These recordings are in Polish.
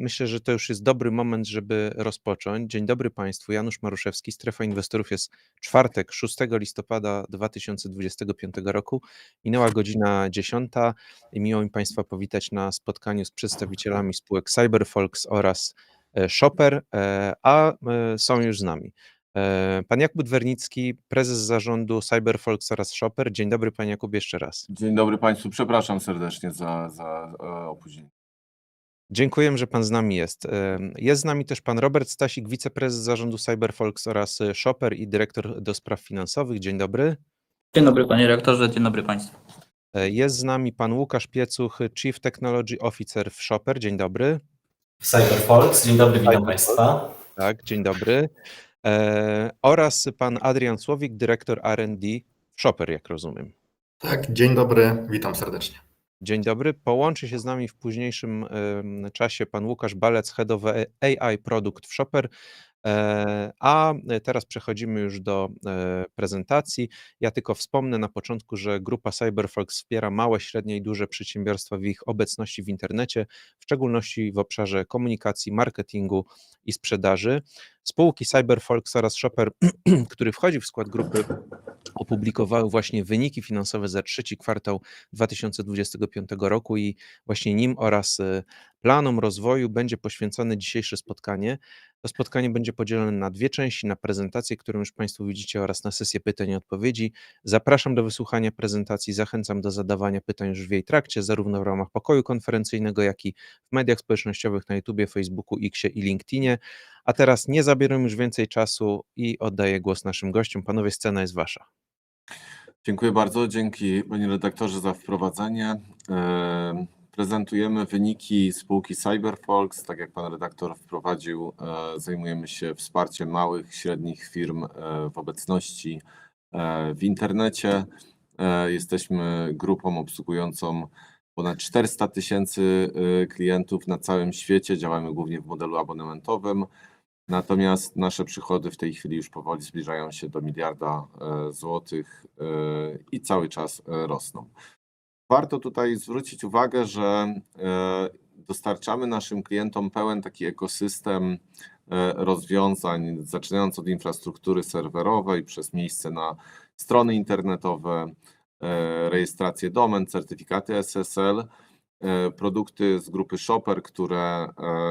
Myślę, że to już jest dobry moment, żeby rozpocząć. Dzień dobry Państwu, Janusz Maruszewski, Strefa Inwestorów. Jest czwartek, 6 listopada 2025 roku. Minęła godzina 10 i miło mi Państwa powitać na spotkaniu z przedstawicielami spółek Cyberfolks oraz Shopper, a są już z nami. Pan Jakub Wernicki, prezes zarządu Cyberfolks oraz Shopper. Dzień dobry Panie Jakubie jeszcze raz. Dzień dobry Państwu, przepraszam serdecznie za opóźnienie. Dziękuję, że Pan z nami jest. Jest z nami też Pan Robert Stasik, wiceprezes zarządu Cyberfolks oraz Shopper i dyrektor do spraw finansowych. Dzień dobry. Dzień dobry Panie Rektorze, dzień dobry Państwu. Jest z nami Pan Łukasz Piecuch, Chief Technology Officer w Shopper. Dzień dobry. Cyberfolks, dzień dobry, witam Państwa. Tak, dzień dobry. Oraz Pan Adrian Słowik, dyrektor R&D w Shopper, jak rozumiem. Tak, dzień dobry, witam serdecznie. Dzień dobry. Połączy się z nami w późniejszym czasie pan Łukasz Balec, Head of AI Product w Shopper. A teraz przechodzimy już do prezentacji. Ja tylko wspomnę na początku, że grupa Cyberfolks wspiera małe, średnie i duże przedsiębiorstwa w ich obecności w internecie, w szczególności w obszarze komunikacji, marketingu i sprzedaży. Spółki Cyberfolks oraz Shopper, który wchodzi w skład grupy, opublikowały właśnie wyniki finansowe za trzeci kwartał 2025 roku i właśnie nim oraz planom rozwoju będzie poświęcone dzisiejsze spotkanie. To spotkanie będzie podzielone na dwie części, na prezentację, którą już Państwo widzicie, oraz na sesję pytań i odpowiedzi. Zapraszam do wysłuchania prezentacji, zachęcam do zadawania pytań już w jej trakcie, zarówno w ramach pokoju konferencyjnego, jak i w mediach społecznościowych na YouTubie, Facebooku, Xie i LinkedInie. A teraz nie zabieram już więcej czasu i oddaję głos naszym gościom. Panowie, scena jest wasza. Dziękuję bardzo, dzięki Panie redaktorze za wprowadzenie. Prezentujemy wyniki spółki Cyberfolks. Tak jak Pan redaktor wprowadził, zajmujemy się wsparciem małych, średnich firm w obecności w internecie. Jesteśmy grupą obsługującą ponad 400 000 klientów na całym świecie. Działamy głównie w modelu abonamentowym. Natomiast nasze przychody w tej chwili już powoli zbliżają się do 1 miliarda złotych i cały czas rosną. Warto tutaj zwrócić uwagę, że dostarczamy naszym klientom pełen taki ekosystem rozwiązań, zaczynając od infrastruktury serwerowej, przez miejsce na strony internetowe, rejestrację domen, certyfikaty SSL, produkty z grupy Shopper, które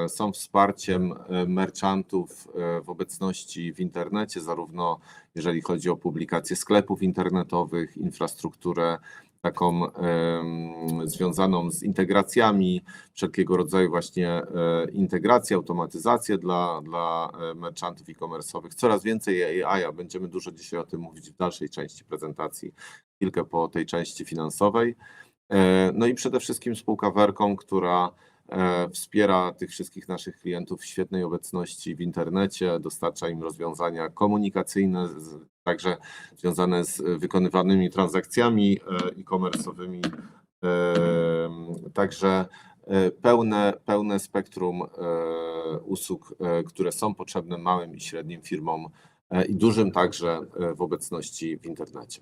są wsparciem merchantów w obecności w internecie, zarówno jeżeli chodzi o publikację sklepów internetowych, infrastrukturę taką związaną z integracjami, wszelkiego rodzaju właśnie integracje, automatyzacje dla merchantów e-commerce'owych. Coraz więcej AI, a będziemy dużo dzisiaj o tym mówić w dalszej części prezentacji, chwilkę po tej części finansowej. No i przede wszystkim spółka Vercom, która wspiera tych wszystkich naszych klientów w świetnej obecności w internecie, dostarcza im rozwiązania komunikacyjne, także związane z wykonywanymi transakcjami e-commerce'owymi, także pełne spektrum usług, które są potrzebne małym i średnim firmom i dużym także w obecności w internecie.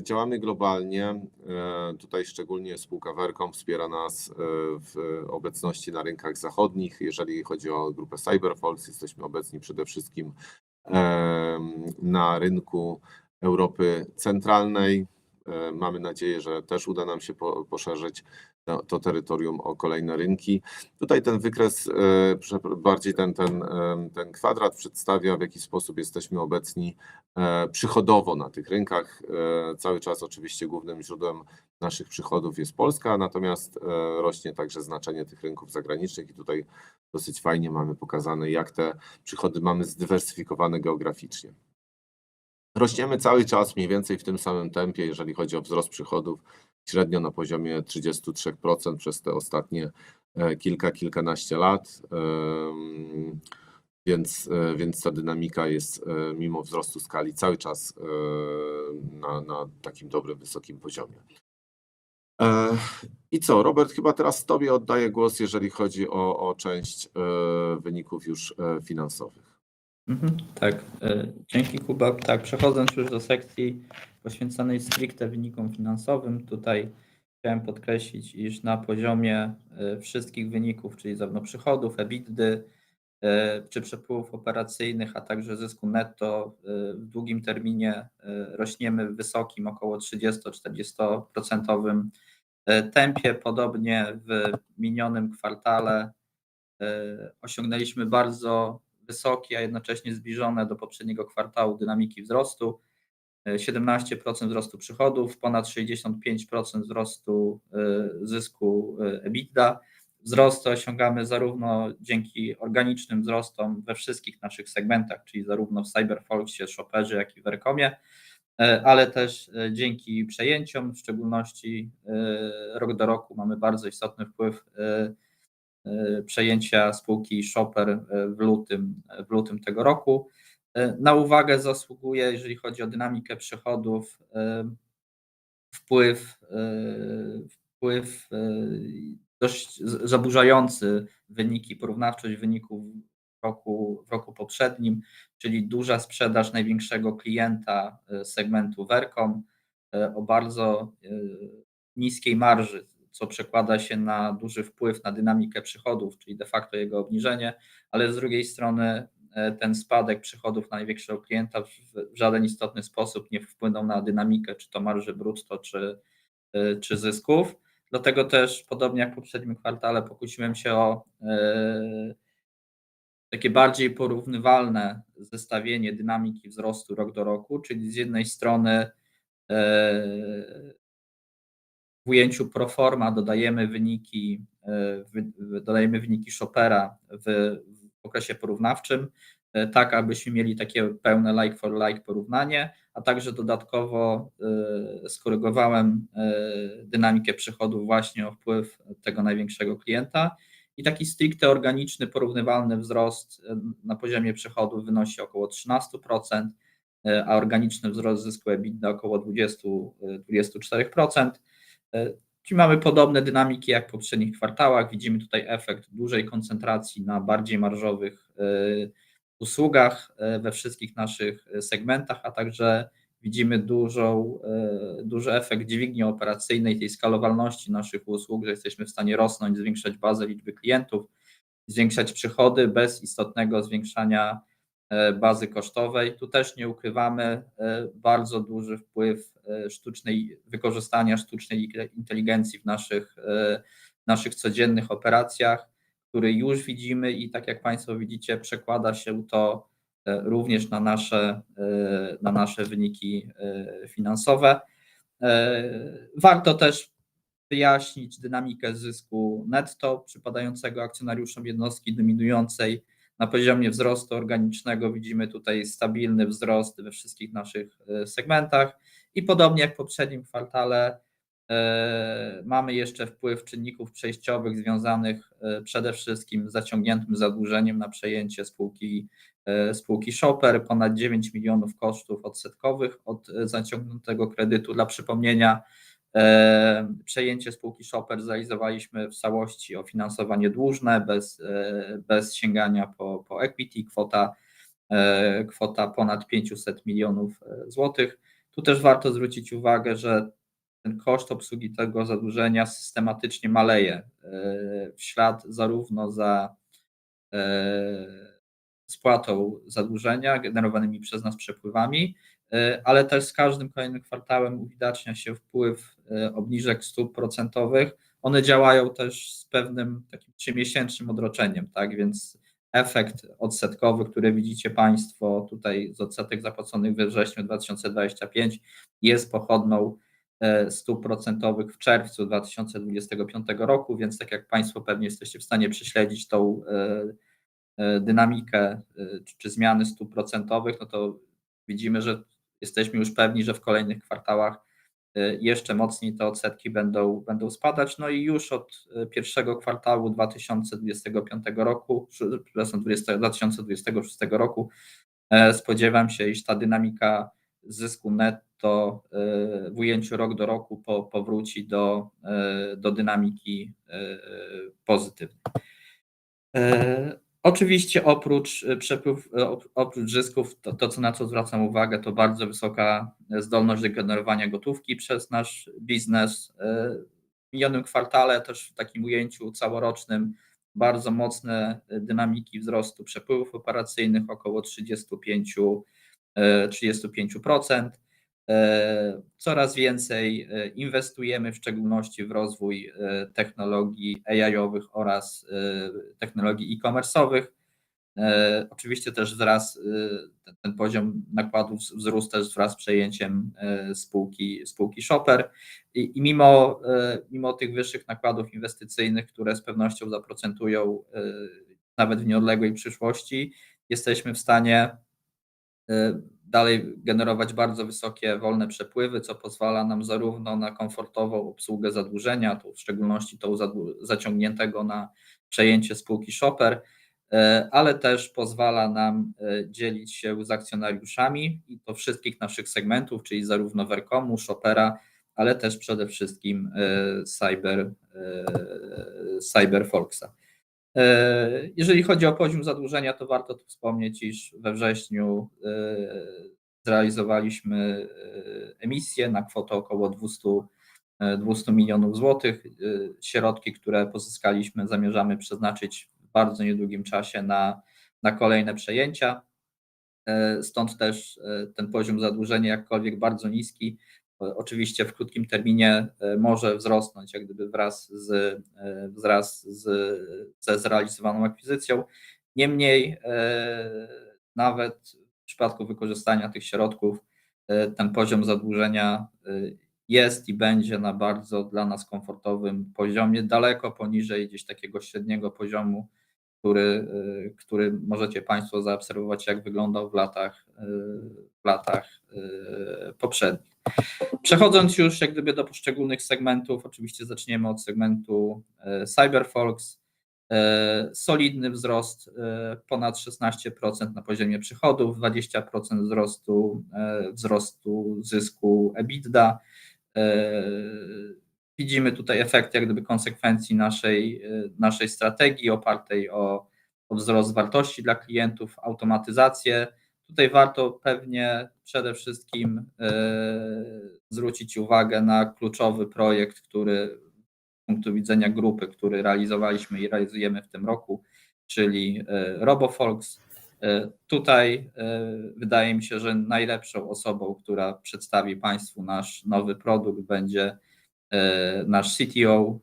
Działamy globalnie, tutaj szczególnie spółka Vercom wspiera nas w obecności na rynkach zachodnich. Jeżeli chodzi o grupę Cyberfolks, jesteśmy obecni przede wszystkim na rynku Europy Centralnej. Mamy nadzieję, że też uda nam się poszerzyć to terytorium o kolejne rynki. Tutaj ten wykres, bardziej ten kwadrat przedstawia, w jaki sposób jesteśmy obecni przychodowo na tych rynkach. Cały czas oczywiście głównym źródłem naszych przychodów jest Polska, natomiast rośnie także znaczenie tych rynków zagranicznych i tutaj dosyć fajnie mamy pokazane, jak te przychody mamy zdywersyfikowane geograficznie. Rośniemy cały czas mniej więcej w tym samym tempie, jeżeli chodzi o wzrost przychodów, średnio na poziomie 33% przez te ostatnie kilkanaście lat, więc ta dynamika jest mimo wzrostu skali cały czas na takim dobrym, wysokim poziomie. I co, Robert, chyba teraz Tobie oddaję głos, jeżeli chodzi o część wyników już finansowych. Tak, dzięki Kuba. Tak, przechodząc już do sekcji poświęconej stricte wynikom finansowym, tutaj chciałem podkreślić, iż na poziomie wszystkich wyników, czyli zarówno przychodów, EBITDA, czy przepływów operacyjnych, a także zysku netto w długim terminie rośniemy w wysokim, około 30-40% tempie. Podobnie w minionym kwartale osiągnęliśmy bardzo wysokie, a jednocześnie zbliżone do poprzedniego kwartału dynamiki wzrostu. 17% wzrostu przychodów, ponad 65% wzrostu zysku EBITDA. Wzrosty osiągamy zarówno dzięki organicznym wzrostom we wszystkich naszych segmentach, czyli zarówno w CyberFolksie, Shopperze, jak i w Vercomie, ale też dzięki przejęciom, w szczególności rok do roku mamy bardzo istotny wpływ przejęcia spółki Shopper w lutym tego roku. Na uwagę zasługuje, jeżeli chodzi o dynamikę przychodów, wpływ dość zaburzający wyniki, porównawczość wyników w roku poprzednim, czyli duża sprzedaż największego klienta segmentu Vercom o bardzo niskiej marży, co przekłada się na duży wpływ na dynamikę przychodów, czyli de facto jego obniżenie, ale z drugiej strony ten spadek przychodów największego klienta w żaden istotny sposób nie wpłynął na dynamikę, czy to marży brutto, czy zysków. Dlatego też, podobnie jak w poprzednim kwartale, pokusiłem się o takie bardziej porównywalne zestawienie dynamiki wzrostu rok do roku, czyli z jednej strony w ujęciu pro forma dodajemy wyniki Shoppera w okresie porównawczym, tak abyśmy mieli takie pełne like for like porównanie, a także dodatkowo skorygowałem dynamikę przychodów właśnie o wpływ tego największego klienta i taki stricte organiczny, porównywalny wzrost na poziomie przychodów wynosi około 13%, a organiczny wzrost zysku EBITDA około 24%. Czyli mamy podobne dynamiki jak w poprzednich kwartałach. Widzimy tutaj efekt dużej koncentracji na bardziej marżowych usługach we wszystkich naszych segmentach, a także widzimy duży efekt dźwigni operacyjnej, tej skalowalności naszych usług, że jesteśmy w stanie rosnąć, zwiększać bazę liczby klientów, zwiększać przychody bez istotnego zwiększania bazy kosztowej. Tu też nie ukrywamy bardzo duży wpływ wykorzystania sztucznej inteligencji w naszych codziennych operacjach, który już widzimy i tak jak Państwo widzicie, przekłada się to również na nasze wyniki finansowe. Warto też wyjaśnić dynamikę zysku netto przypadającego akcjonariuszom jednostki dominującej. Na poziomie wzrostu organicznego widzimy tutaj stabilny wzrost we wszystkich naszych segmentach i podobnie jak w poprzednim kwartale mamy jeszcze wpływ czynników przejściowych związanych przede wszystkim z zaciągniętym zadłużeniem na przejęcie spółki Shopper, ponad 9 milionów kosztów odsetkowych od zaciągniętego kredytu. Dla przypomnienia, przejęcie spółki Shopper zrealizowaliśmy w całości o finansowanie dłużne, bez sięgania po equity, kwota ponad 500 milionów złotych. Tu też warto zwrócić uwagę, że ten koszt obsługi tego zadłużenia systematycznie maleje w ślad zarówno za spłatą zadłużenia generowanymi przez nas przepływami, ale też z każdym kolejnym kwartałem uwidacznia się wpływ obniżek stóp procentowych. One działają też z pewnym takim 3-miesięcznym odroczeniem, tak? Więc efekt odsetkowy, który widzicie Państwo tutaj z odsetek zapłaconych we wrześniu 2025 jest pochodną stóp procentowych w czerwcu 2025 roku, więc tak jak Państwo pewnie jesteście w stanie prześledzić tą dynamikę czy zmiany stóp procentowych, no to widzimy, że jesteśmy już pewni, że w kolejnych kwartałach jeszcze mocniej te odsetki będą spadać. No i już od pierwszego kwartału 2025 roku, przepraszam, 2026 roku spodziewam się, iż ta dynamika zysku netto w ujęciu rok do roku powróci do dynamiki pozytywnej. Oczywiście oprócz zysków, to na co zwracam uwagę, to bardzo wysoka zdolność do generowania gotówki przez nasz biznes. minionym kwartale, też w takim ujęciu całorocznym, bardzo mocne dynamiki wzrostu przepływów operacyjnych, około 35%. Coraz więcej inwestujemy w szczególności w rozwój technologii AI-owych oraz technologii e-commerce'owych. Oczywiście też ten poziom nakładów wzrósł też wraz z przejęciem spółki Shopper i mimo tych wyższych nakładów inwestycyjnych, które z pewnością zaprocentują nawet w nieodległej przyszłości, jesteśmy w stanie dalej generować bardzo wysokie wolne przepływy, co pozwala nam zarówno na komfortową obsługę zadłużenia, w szczególności tą zaciągniętego na przejęcie spółki Shopper, ale też pozwala nam dzielić się z akcjonariuszami i to wszystkich naszych segmentów, czyli zarówno Vercomu, Shoppera, ale też przede wszystkim Cyberfolksa. Jeżeli chodzi o poziom zadłużenia, to warto tu wspomnieć, iż we wrześniu zrealizowaliśmy emisję na kwotę około 200 milionów złotych. Środki, które pozyskaliśmy, zamierzamy przeznaczyć w bardzo niedługim czasie na kolejne przejęcia. Stąd też ten poziom zadłużenia, jakkolwiek bardzo niski, oczywiście w krótkim terminie może wzrosnąć, jak gdyby wraz ze zrealizowaną akwizycją. Niemniej nawet w przypadku wykorzystania tych środków ten poziom zadłużenia jest i będzie na bardzo dla nas komfortowym poziomie, daleko poniżej gdzieś takiego średniego poziomu, który możecie Państwo zaobserwować, jak wyglądał w latach poprzednich. Przechodząc już jak gdyby do poszczególnych segmentów, oczywiście zaczniemy od segmentu Cyberfolks. Solidny wzrost, ponad 16% na poziomie przychodów, 20% wzrostu zysku EBITDA. Widzimy tutaj efekty jak gdyby konsekwencji naszej strategii opartej o wzrost wartości dla klientów, automatyzację. Tutaj warto pewnie przede wszystkim zwrócić uwagę na kluczowy projekt, który z punktu widzenia grupy, który realizowaliśmy i realizujemy w tym roku, czyli RoboFolks. Tutaj wydaje mi się, że najlepszą osobą, która przedstawi Państwu nasz nowy produkt, będzie nasz CTO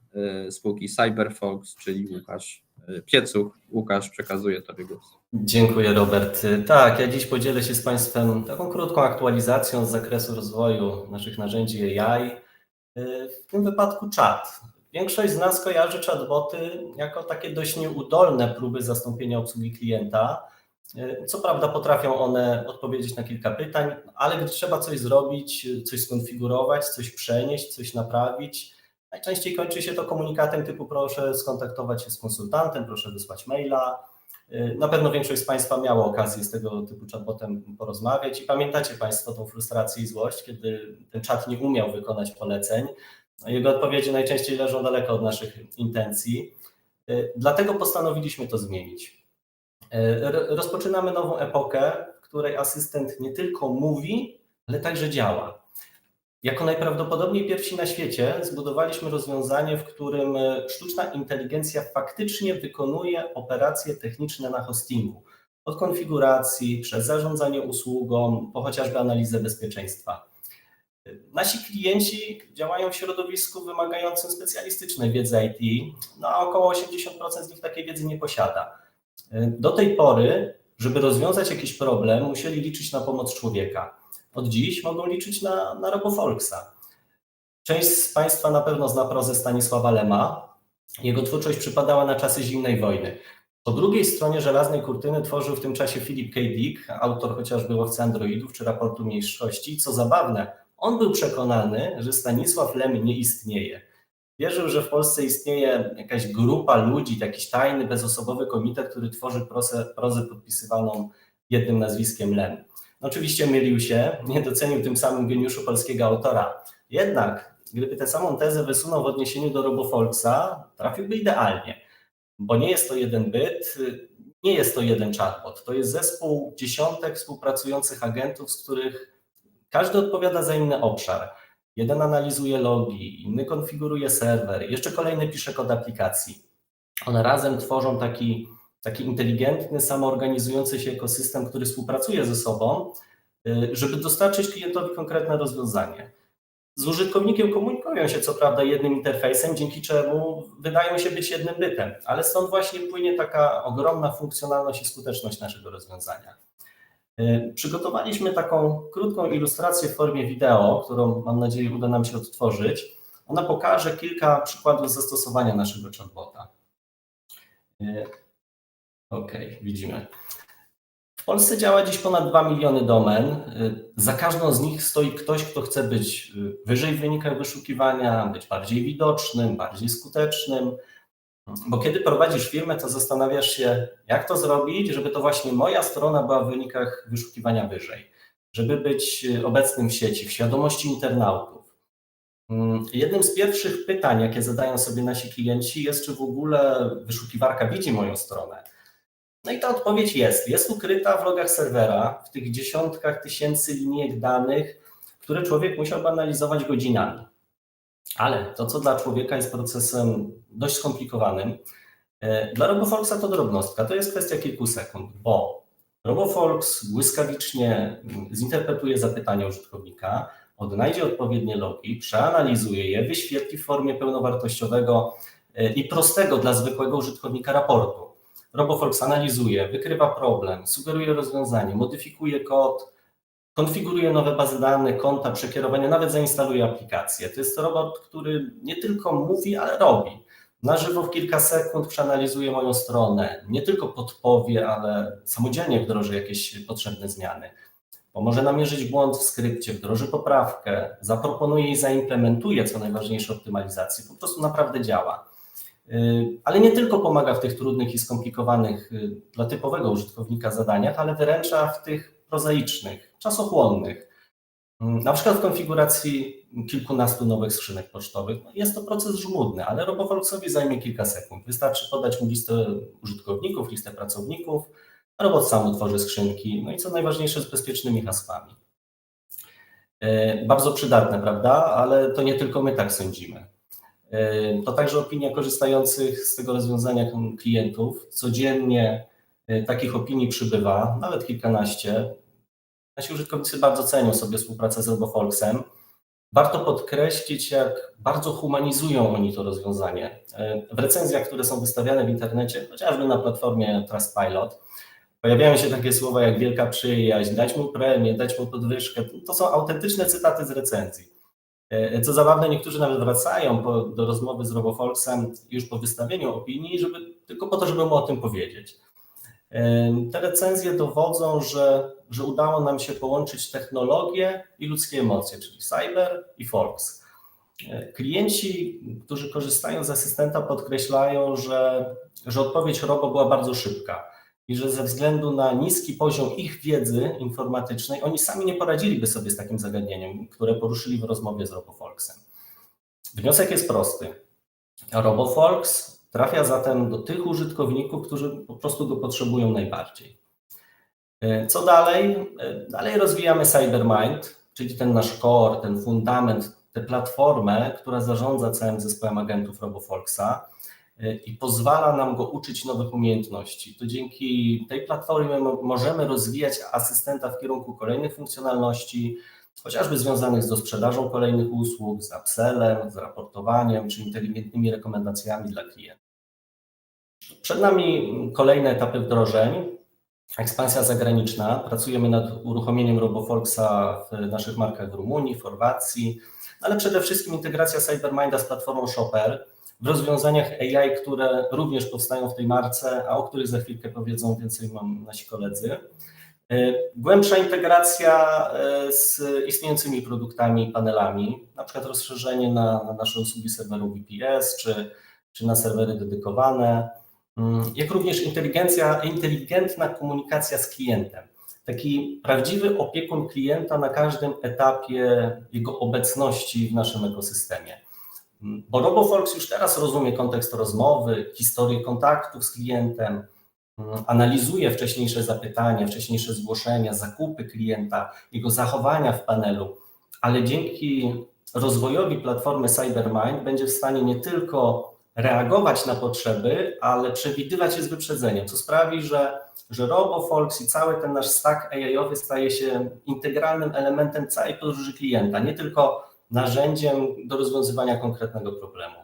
spółki Cyberfolks, czyli Łukasz Piecuch. Łukasz, przekazuję Tobie głos. Dziękuję, Robert. Tak, ja dziś podzielę się z Państwem taką krótką aktualizacją z zakresu rozwoju naszych narzędzi AI, w tym wypadku czat. Większość z nas kojarzy chatboty jako takie dość nieudolne próby zastąpienia obsługi klienta. Co prawda potrafią one odpowiedzieć na kilka pytań, ale gdy trzeba coś zrobić, coś skonfigurować, coś przenieść, coś naprawić, najczęściej kończy się to komunikatem typu proszę skontaktować się z konsultantem, proszę wysłać maila. Na pewno większość z Państwa miała okazję z tego typu chatbotem porozmawiać i pamiętacie Państwo tą frustrację i złość, kiedy ten czat nie umiał wykonać poleceń. Jego odpowiedzi najczęściej leżą daleko od naszych intencji. Dlatego postanowiliśmy to zmienić. Rozpoczynamy nową epokę, w której asystent nie tylko mówi, ale także działa. Jako najprawdopodobniej pierwsi na świecie zbudowaliśmy rozwiązanie, w którym sztuczna inteligencja faktycznie wykonuje operacje techniczne na hostingu. Od konfiguracji, przez zarządzanie usługą, po chociażby analizę bezpieczeństwa. Nasi klienci działają w środowisku wymagającym specjalistycznej wiedzy IT, a około 80% z nich takiej wiedzy nie posiada. Do tej pory, żeby rozwiązać jakiś problem, musieli liczyć na pomoc człowieka. Od dziś mogą liczyć na RoboFolksa. Część z Państwa na pewno zna prozę Stanisława Lema. Jego twórczość przypadała na czasy zimnej wojny. Po drugiej stronie żelaznej kurtyny tworzył w tym czasie Philip K. Dick, autor chociażby Łowcy Androidów czy Raportu Mniejszości. Co zabawne, on był przekonany, że Stanisław Lem nie istnieje. Wierzył, że w Polsce istnieje jakaś grupa ludzi, jakiś tajny, bezosobowy komitet, który tworzy prozę podpisywaną jednym nazwiskiem Lem. Oczywiście mylił się, nie docenił tym samym geniuszu polskiego autora. Jednak, gdyby tę samą tezę wysunął w odniesieniu do RoboFolksa, trafiłby idealnie, bo nie jest to jeden byt, nie jest to jeden chatbot. To jest zespół dziesiątek współpracujących agentów, z których każdy odpowiada za inny obszar. Jeden analizuje logi, inny konfiguruje serwer, jeszcze kolejny pisze kod aplikacji. One razem tworzą taki inteligentny, samoorganizujący się ekosystem, który współpracuje ze sobą, żeby dostarczyć klientowi konkretne rozwiązanie. Z użytkownikiem komunikują się co prawda jednym interfejsem, dzięki czemu wydają się być jednym bytem, ale stąd właśnie płynie taka ogromna funkcjonalność i skuteczność naszego rozwiązania. Przygotowaliśmy taką krótką ilustrację w formie wideo, którą mam nadzieję uda nam się odtworzyć. Ona pokaże kilka przykładów zastosowania naszego chatbota. OK, widzimy. W Polsce działa dziś ponad 2 miliony domen. Za każdą z nich stoi ktoś, kto chce być wyżej w wynikach wyszukiwania, być bardziej widocznym, bardziej skutecznym. Bo kiedy prowadzisz firmę, to zastanawiasz się, jak to zrobić, żeby to właśnie moja strona była w wynikach wyszukiwania wyżej, żeby być obecnym w sieci, w świadomości internautów. Jednym z pierwszych pytań, jakie zadają sobie nasi klienci, jest, czy w ogóle wyszukiwarka widzi moją stronę. No i ta odpowiedź jest ukryta w logach serwera, w tych dziesiątkach tysięcy linijek danych, które człowiek musiałby analizować godzinami. Ale to, co dla człowieka jest procesem dość skomplikowanym, dla RoboFolksa to drobnostka, to jest kwestia kilku sekund, bo RoboFolks błyskawicznie zinterpretuje zapytanie użytkownika, odnajdzie odpowiednie logi, przeanalizuje je, wyświetli w formie pełnowartościowego i prostego dla zwykłego użytkownika raportu. RoboFolks analizuje, wykrywa problem, sugeruje rozwiązanie, modyfikuje kod, konfiguruje nowe bazy danych, konta, przekierowania, nawet zainstaluje aplikację. To jest robot, który nie tylko mówi, ale robi. Na żywo w kilka sekund przeanalizuje moją stronę, nie tylko podpowie, ale samodzielnie wdroży jakieś potrzebne zmiany. Pomoże namierzyć błąd w skrypcie, wdroży poprawkę, zaproponuje i zaimplementuje, co najważniejsze, optymalizację. Po prostu naprawdę działa. Ale nie tylko pomaga w tych trudnych i skomplikowanych dla typowego użytkownika zadaniach, ale wyręcza w tych prozaicznych, czasochłonnych. Na przykład w konfiguracji kilkunastu nowych skrzynek pocztowych. Jest to proces żmudny, ale RoboFolksowi zajmie kilka sekund. Wystarczy podać mu listę użytkowników, listę pracowników, a robot sam utworzy skrzynki, no i co najważniejsze, z bezpiecznymi hasłami. Bardzo przydatne, prawda? Ale to nie tylko my tak sądzimy. To także opinia korzystających z tego rozwiązania klientów. Codziennie takich opinii przybywa, nawet kilkanaście. Nasi użytkownicy bardzo cenią sobie współpracę z RoboFolksem. Warto podkreślić, jak bardzo humanizują oni to rozwiązanie. W recenzjach, które są wystawiane w internecie, chociażby na platformie Trustpilot, pojawiają się takie słowa jak wielka przyjaźń, dać mu premię, dać mu podwyżkę. To są autentyczne cytaty z recenzji. Co zabawne, niektórzy nawet wracają do rozmowy z RoboFolksem już po wystawieniu opinii, tylko po to, żeby mu o tym powiedzieć. Te recenzje dowodzą, że udało nam się połączyć technologię i ludzkie emocje, czyli Cyber i Folks. Klienci, którzy korzystają z asystenta, podkreślają, że odpowiedź Robo była bardzo szybka i że ze względu na niski poziom ich wiedzy informatycznej oni sami nie poradziliby sobie z takim zagadnieniem, które poruszyli w rozmowie z RoboFolksem. Wniosek jest prosty. RoboFolks trafia zatem do tych użytkowników, którzy po prostu go potrzebują najbardziej. Co dalej? Dalej rozwijamy CyberMind, czyli ten nasz core, ten fundament, tę platformę, która zarządza całym zespołem agentów RoboFolksa i pozwala nam go uczyć nowych umiejętności. To dzięki tej platformie możemy rozwijać asystenta w kierunku kolejnych funkcjonalności, chociażby związanych z dosprzedażą kolejnych usług, z upsellem, z raportowaniem czy inteligentnymi rekomendacjami dla klientów. Przed nami kolejne etapy wdrożeń. Ekspansja zagraniczna. Pracujemy nad uruchomieniem RoboFolksa w naszych markach w Rumunii, w Chorwacji, ale przede wszystkim integracja CyberMinda z platformą Shopper w rozwiązaniach AI, które również powstają w tej marce, a o których za chwilkę powiedzą więcej nasi koledzy. Głębsza integracja z istniejącymi produktami i panelami, na przykład rozszerzenie na nasze usługi serwerów VPS czy na serwery dedykowane, jak również inteligentna komunikacja z klientem. Taki prawdziwy opiekun klienta na każdym etapie jego obecności w naszym ekosystemie. Bo RoboFolks już teraz rozumie kontekst rozmowy, historię kontaktów z klientem, analizuje wcześniejsze zapytania, wcześniejsze zgłoszenia, zakupy klienta, jego zachowania w panelu, ale dzięki rozwojowi platformy CyberMind będzie w stanie nie tylko reagować na potrzeby, ale przewidywać je z wyprzedzeniem, co sprawi, że RoboFolks i cały ten nasz stack AI-owy staje się integralnym elementem całej podróży klienta, nie tylko narzędziem do rozwiązywania konkretnego problemu.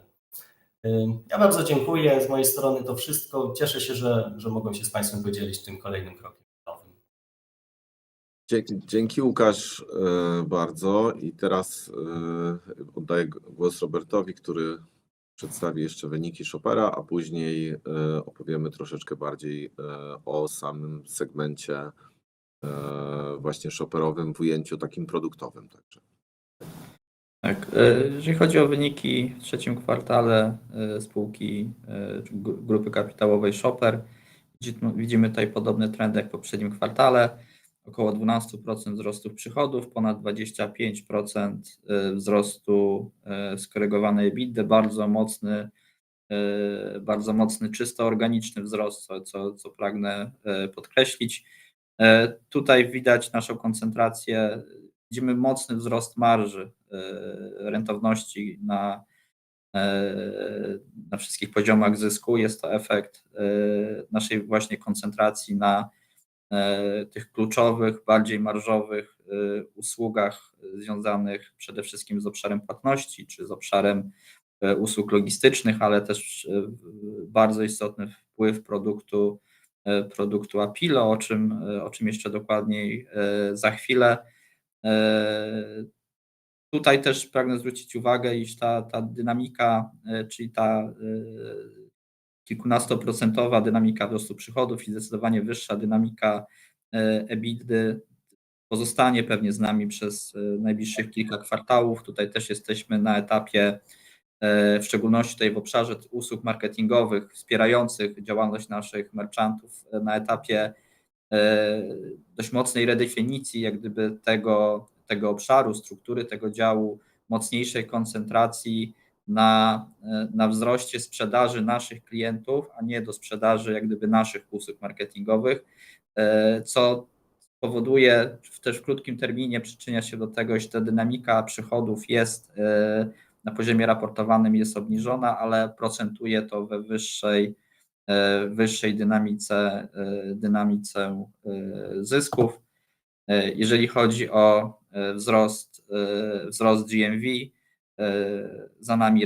Ja bardzo dziękuję. Z mojej strony to wszystko. Cieszę się, że mogłem się z Państwem podzielić tym kolejnym krokiem nowym. Dzięki Łukasz bardzo i teraz oddaję głos Robertowi, który przedstawi jeszcze wyniki Shoppera, a później opowiemy troszeczkę bardziej o samym segmencie właśnie shopperowym w ujęciu takim produktowym także. Tak, jeżeli chodzi o wyniki w trzecim kwartale spółki grupy kapitałowej Shopper, widzimy tutaj podobny trend jak w poprzednim kwartale, około 12% wzrostu przychodów, ponad 25% wzrostu skorygowanej EBITDA, bardzo mocny czysto organiczny wzrost, co pragnę podkreślić. Tutaj widać naszą koncentrację, widzimy mocny wzrost marży, rentowności na wszystkich poziomach zysku. Jest to efekt naszej właśnie koncentracji na tych kluczowych, bardziej marżowych usługach związanych przede wszystkim z obszarem płatności czy z obszarem usług logistycznych, ale też bardzo istotny wpływ produktu Apilo, o czym jeszcze dokładniej za chwilę. Tutaj też pragnę zwrócić uwagę, iż ta dynamika, czyli ta kilkunastoprocentowa dynamika wzrostu przychodów i zdecydowanie wyższa dynamika EBITDA pozostanie pewnie z nami przez najbliższych kilka kwartałów. Tutaj też jesteśmy na etapie, w szczególności tutaj w obszarze usług marketingowych wspierających działalność naszych merchantów, na etapie dość mocnej redefinicji jak gdyby tego obszaru, struktury tego działu, mocniejszej koncentracji na wzroście sprzedaży naszych klientów, a nie do sprzedaży jak gdyby naszych usług marketingowych, co powoduje też w krótkim terminie, przyczynia się do tego, że ta dynamika przychodów jest na poziomie raportowanym jest obniżona, ale procentuje to we wyższej dynamice zysków. Jeżeli chodzi o wzrost GMV, za nami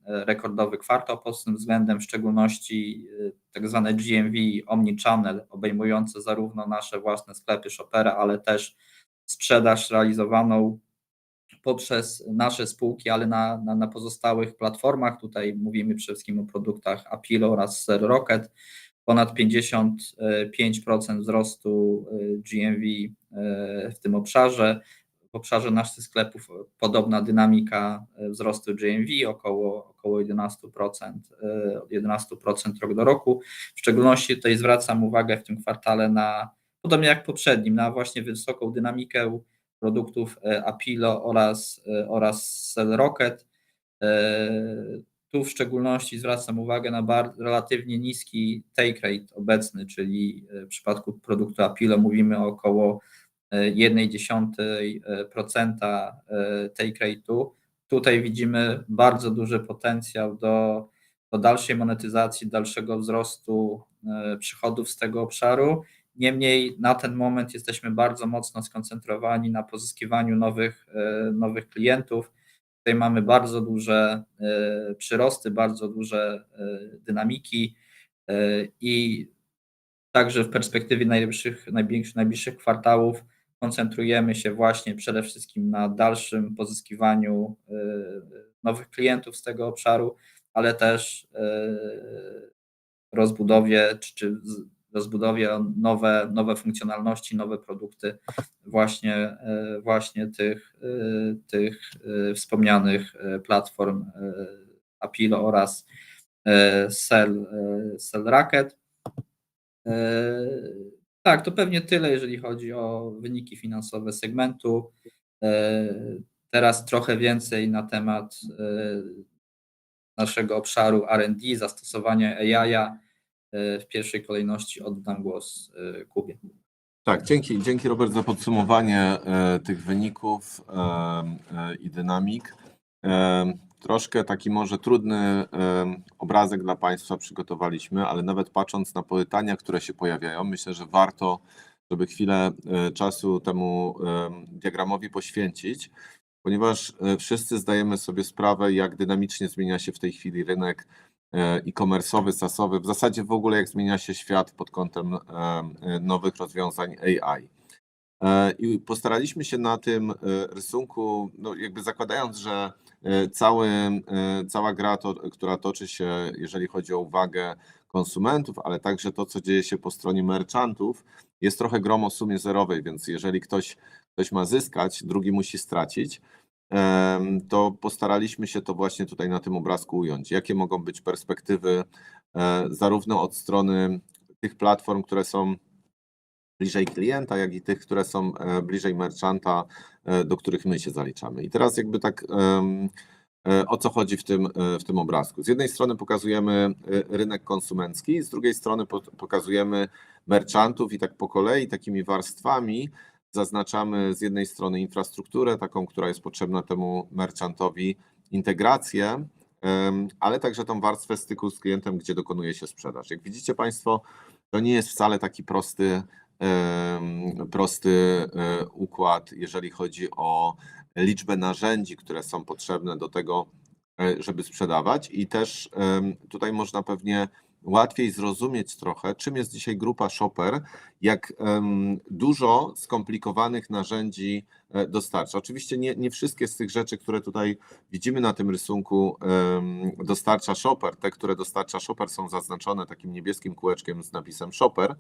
rekordowy kwartał pod tym względem, w szczególności tak zwane GMV omnichannel, obejmujące zarówno nasze własne sklepy Shoppera, ale też sprzedaż realizowaną poprzez nasze spółki, ale na pozostałych platformach. Tutaj mówimy przede wszystkim o produktach Apilo oraz Rocket. Ponad 55% wzrostu GMV w tym obszarze. W obszarze naszych sklepów podobna dynamika wzrostu GMV, około 11% rok do roku. W szczególności tutaj zwracam uwagę w tym kwartale podobnie jak poprzednim, na właśnie wysoką dynamikę produktów Apilo oraz Rocket. Tu w szczególności zwracam uwagę na relatywnie niski take rate obecny, czyli w przypadku produktu Apilo mówimy o około 0,1% take rate'u. Tutaj widzimy bardzo duży potencjał do dalszej monetyzacji, dalszego wzrostu przychodów z tego obszaru. Niemniej na ten moment jesteśmy bardzo mocno skoncentrowani na pozyskiwaniu nowych klientów. Tutaj mamy bardzo duże przyrosty, bardzo duże dynamiki i także w perspektywie najbliższych kwartałów koncentrujemy się właśnie przede wszystkim na dalszym pozyskiwaniu nowych klientów z tego obszaru, ale też rozbudowie nowe funkcjonalności, nowe produkty właśnie tych wspomnianych platform Apilo oraz Rocket. Tak, to pewnie tyle, jeżeli chodzi o wyniki finansowe segmentu. Teraz trochę więcej na temat naszego obszaru R&D, zastosowania AI. W pierwszej kolejności oddam głos Kubie. Tak, dzięki Robert za podsumowanie tych wyników i dynamik. Troszkę taki może trudny obrazek dla Państwa przygotowaliśmy, ale nawet patrząc na pytania, które się pojawiają, myślę, że warto, żeby chwilę czasu temu diagramowi poświęcić, ponieważ wszyscy zdajemy sobie sprawę, jak dynamicznie zmienia się w tej chwili rynek e-commerce'owy, SaaS-owy, w zasadzie w ogóle jak zmienia się świat pod kątem nowych rozwiązań AI. I postaraliśmy się na tym rysunku, no jakby zakładając, że cała gra, która toczy się, jeżeli chodzi o uwagę konsumentów, ale także to, co dzieje się po stronie merchantów, jest trochę grą o sumie zerowej, więc jeżeli ktoś ma zyskać, drugi musi stracić, to postaraliśmy się to właśnie tutaj na tym obrazku ująć. Jakie mogą być perspektywy zarówno od strony tych platform, które są bliżej klienta, jak i tych, które są bliżej merchanta, do których my się zaliczamy. I teraz jakby tak o co chodzi w tym obrazku. Z jednej strony pokazujemy rynek konsumencki, z drugiej strony pokazujemy merchantów i tak po kolei takimi warstwami zaznaczamy z jednej strony infrastrukturę, taką, która jest potrzebna temu merchantowi, integrację, ale także tą warstwę styku z klientem, gdzie dokonuje się sprzedaż. Jak widzicie Państwo, to nie jest wcale taki prosty układ, jeżeli chodzi o liczbę narzędzi, które są potrzebne do tego, żeby sprzedawać, i też tutaj można pewnie łatwiej zrozumieć trochę, czym jest dzisiaj grupa Shopper, jak dużo skomplikowanych narzędzi dostarcza. Oczywiście nie wszystkie z tych rzeczy, które tutaj widzimy na tym rysunku, dostarcza Shopper. Te, które dostarcza Shopper, są zaznaczone takim niebieskim kółeczkiem z napisem Shopper.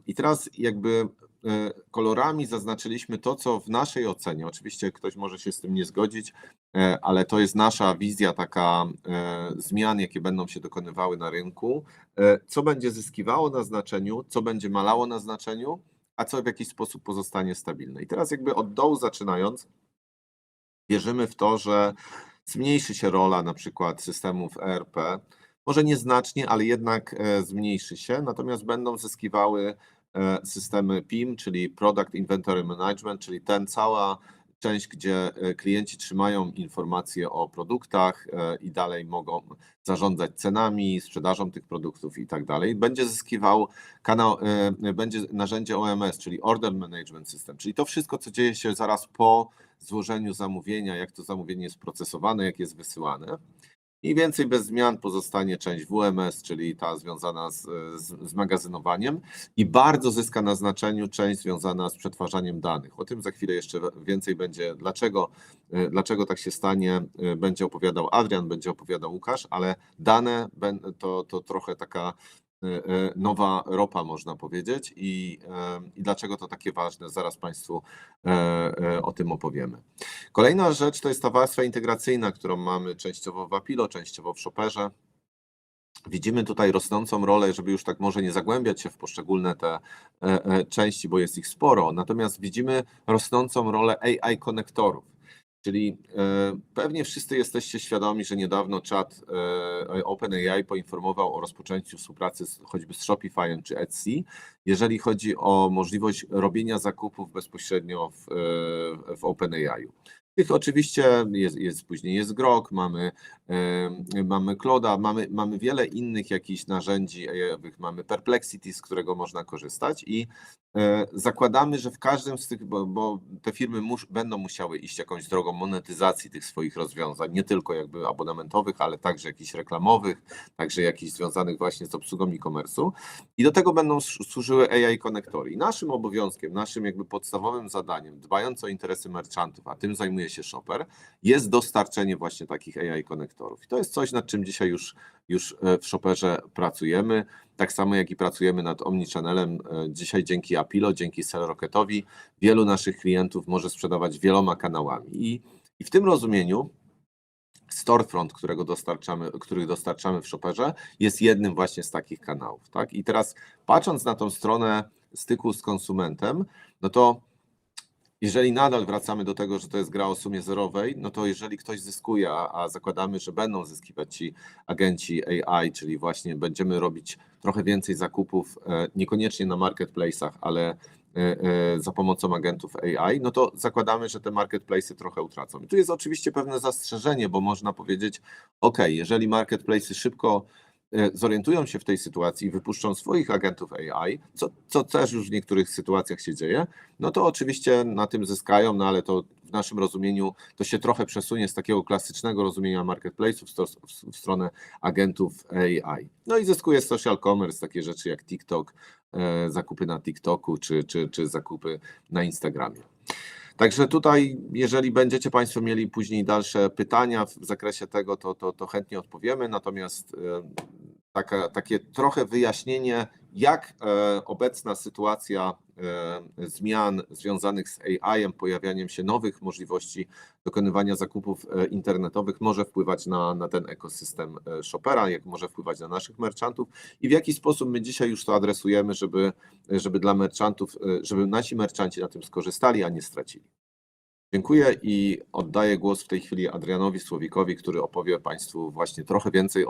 I teraz jakby kolorami zaznaczyliśmy to, co w naszej ocenie, oczywiście ktoś może się z tym nie zgodzić, ale to jest nasza wizja taka zmian, jakie będą się dokonywały na rynku, co będzie zyskiwało na znaczeniu, co będzie malało na znaczeniu, a co w jakiś sposób pozostanie stabilne. I teraz jakby od dołu zaczynając, wierzymy w to, że zmniejszy się rola na przykład systemów ERP, może nieznacznie, ale jednak zmniejszy się, natomiast będą zyskiwały systemy PIM, czyli Product Inventory Management, czyli cała część, gdzie klienci trzymają informacje o produktach i dalej mogą zarządzać cenami, sprzedażą tych produktów i tak dalej. Będzie zyskiwał będzie narzędzie OMS, czyli Order Management System, czyli to wszystko, co dzieje się zaraz po złożeniu zamówienia, jak to zamówienie jest procesowane, jak jest wysyłane. Mniej więcej bez zmian pozostanie część WMS, czyli ta związana z magazynowaniem, i bardzo zyska na znaczeniu część związana z przetwarzaniem danych. O tym za chwilę jeszcze więcej będzie, dlaczego tak się stanie, będzie opowiadał Adrian, będzie opowiadał Łukasz, ale dane to trochę taka nowa ropa, można powiedzieć, i dlaczego to takie ważne, zaraz Państwu o tym opowiemy. Kolejna rzecz to jest ta warstwa integracyjna, którą mamy częściowo w Apilo, częściowo w Shopperze. Widzimy tutaj rosnącą rolę, żeby już tak może nie zagłębiać się w poszczególne te części, bo jest ich sporo, natomiast widzimy rosnącą rolę AI konektorów. Czyli pewnie wszyscy jesteście świadomi, że niedawno czat OpenAI poinformował o rozpoczęciu współpracy choćby z Shopify'em czy Etsy, jeżeli chodzi o możliwość robienia zakupów bezpośrednio w OpenAI. Tych oczywiście później jest Grok, mamy Claude'a, mamy wiele innych jakichś narzędzi AI-owych, mamy Perplexity, z którego można korzystać, i zakładamy, że w każdym z tych, bo te firmy będą musiały iść jakąś drogą monetyzacji tych swoich rozwiązań, nie tylko jakby abonamentowych, ale także jakichś reklamowych, także jakichś związanych właśnie z obsługą e-commerce'u, i do tego będą służyły AI konektory. I naszym obowiązkiem, naszym jakby podstawowym zadaniem, dbając o interesy merchantów, a tym zajmuje się Shopper, jest dostarczenie właśnie takich AI konektorów. I to jest coś, nad czym dzisiaj już w Shopperze pracujemy, tak samo jak i pracujemy nad Omnichannelem. Dzisiaj dzięki Apilo, dzięki SellRocketowi wielu naszych klientów może sprzedawać wieloma kanałami. I w tym rozumieniu storefront, który dostarczamy w Shopperze, jest jednym właśnie z takich kanałów. Tak? I teraz patrząc na tą stronę styku z konsumentem, no to Jeżeli nadal wracamy do tego, że to jest gra o sumie zerowej, no to jeżeli ktoś zyskuje, a zakładamy, że będą zyskiwać ci agenci AI, czyli właśnie będziemy robić trochę więcej zakupów, niekoniecznie na marketplace'ach, ale za pomocą agentów AI, no to zakładamy, że te marketplace'y trochę utracą. I tu jest oczywiście pewne zastrzeżenie, bo można powiedzieć, ok, jeżeli marketplace'y szybko zorientują się w tej sytuacji i wypuszczą swoich agentów AI, co też już w niektórych sytuacjach się dzieje, no to oczywiście na tym zyskają, no ale to w naszym rozumieniu to się trochę przesunie z takiego klasycznego rozumienia marketplace'ów w stronę agentów AI. No i zyskuje social commerce, takie rzeczy jak TikTok, zakupy na TikToku czy zakupy na Instagramie. Także tutaj, jeżeli będziecie Państwo mieli później dalsze pytania w zakresie tego, to chętnie odpowiemy. Natomiast takie trochę wyjaśnienie, jak obecna sytuacja zmian związanych z AI-em, pojawianiem się nowych możliwości dokonywania zakupów internetowych może wpływać na ten ekosystem Shopera, jak może wpływać na naszych merchantów i w jaki sposób my dzisiaj już to adresujemy, żeby dla merchantów, żeby nasi merchanci na tym skorzystali, a nie stracili. Dziękuję i oddaję głos w tej chwili Adrianowi Słowikowi, który opowie Państwu właśnie trochę więcej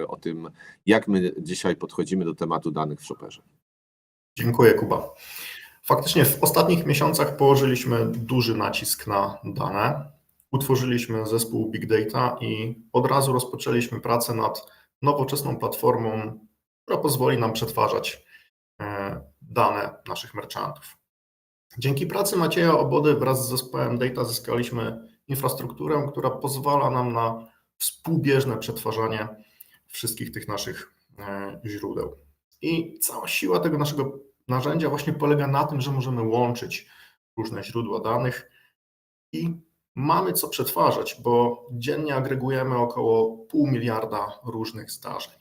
o tym, jak my dzisiaj podchodzimy do tematu danych w Shopperze. Dziękuję, Kuba. Faktycznie w ostatnich miesiącach położyliśmy duży nacisk na dane. Utworzyliśmy zespół Big Data i od razu rozpoczęliśmy pracę nad nowoczesną platformą, która pozwoli nam przetwarzać dane naszych merchantów. Dzięki pracy Macieja Obody wraz z zespołem Data zyskaliśmy infrastrukturę, która pozwala nam na współbieżne przetwarzanie wszystkich tych naszych źródeł. I cała siła tego naszego narzędzia właśnie polega na tym, że możemy łączyć różne źródła danych i mamy co przetwarzać, bo dziennie agregujemy około 0,5 miliarda różnych zdarzeń.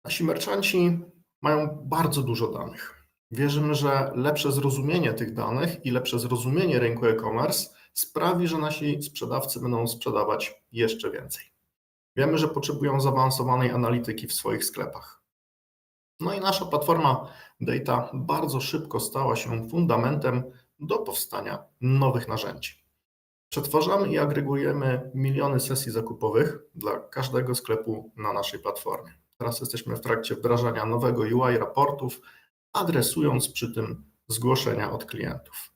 Nasi merchanci mają bardzo dużo danych. Wierzymy, że lepsze zrozumienie tych danych i lepsze zrozumienie rynku e-commerce sprawi, że nasi sprzedawcy będą sprzedawać jeszcze więcej. Wiemy, że potrzebują zaawansowanej analityki w swoich sklepach. No i nasza platforma Data bardzo szybko stała się fundamentem do powstania nowych narzędzi. Przetwarzamy i agregujemy miliony sesji zakupowych dla każdego sklepu na naszej platformie. Teraz jesteśmy w trakcie wdrażania nowego UI raportów, adresując przy tym zgłoszenia od klientów.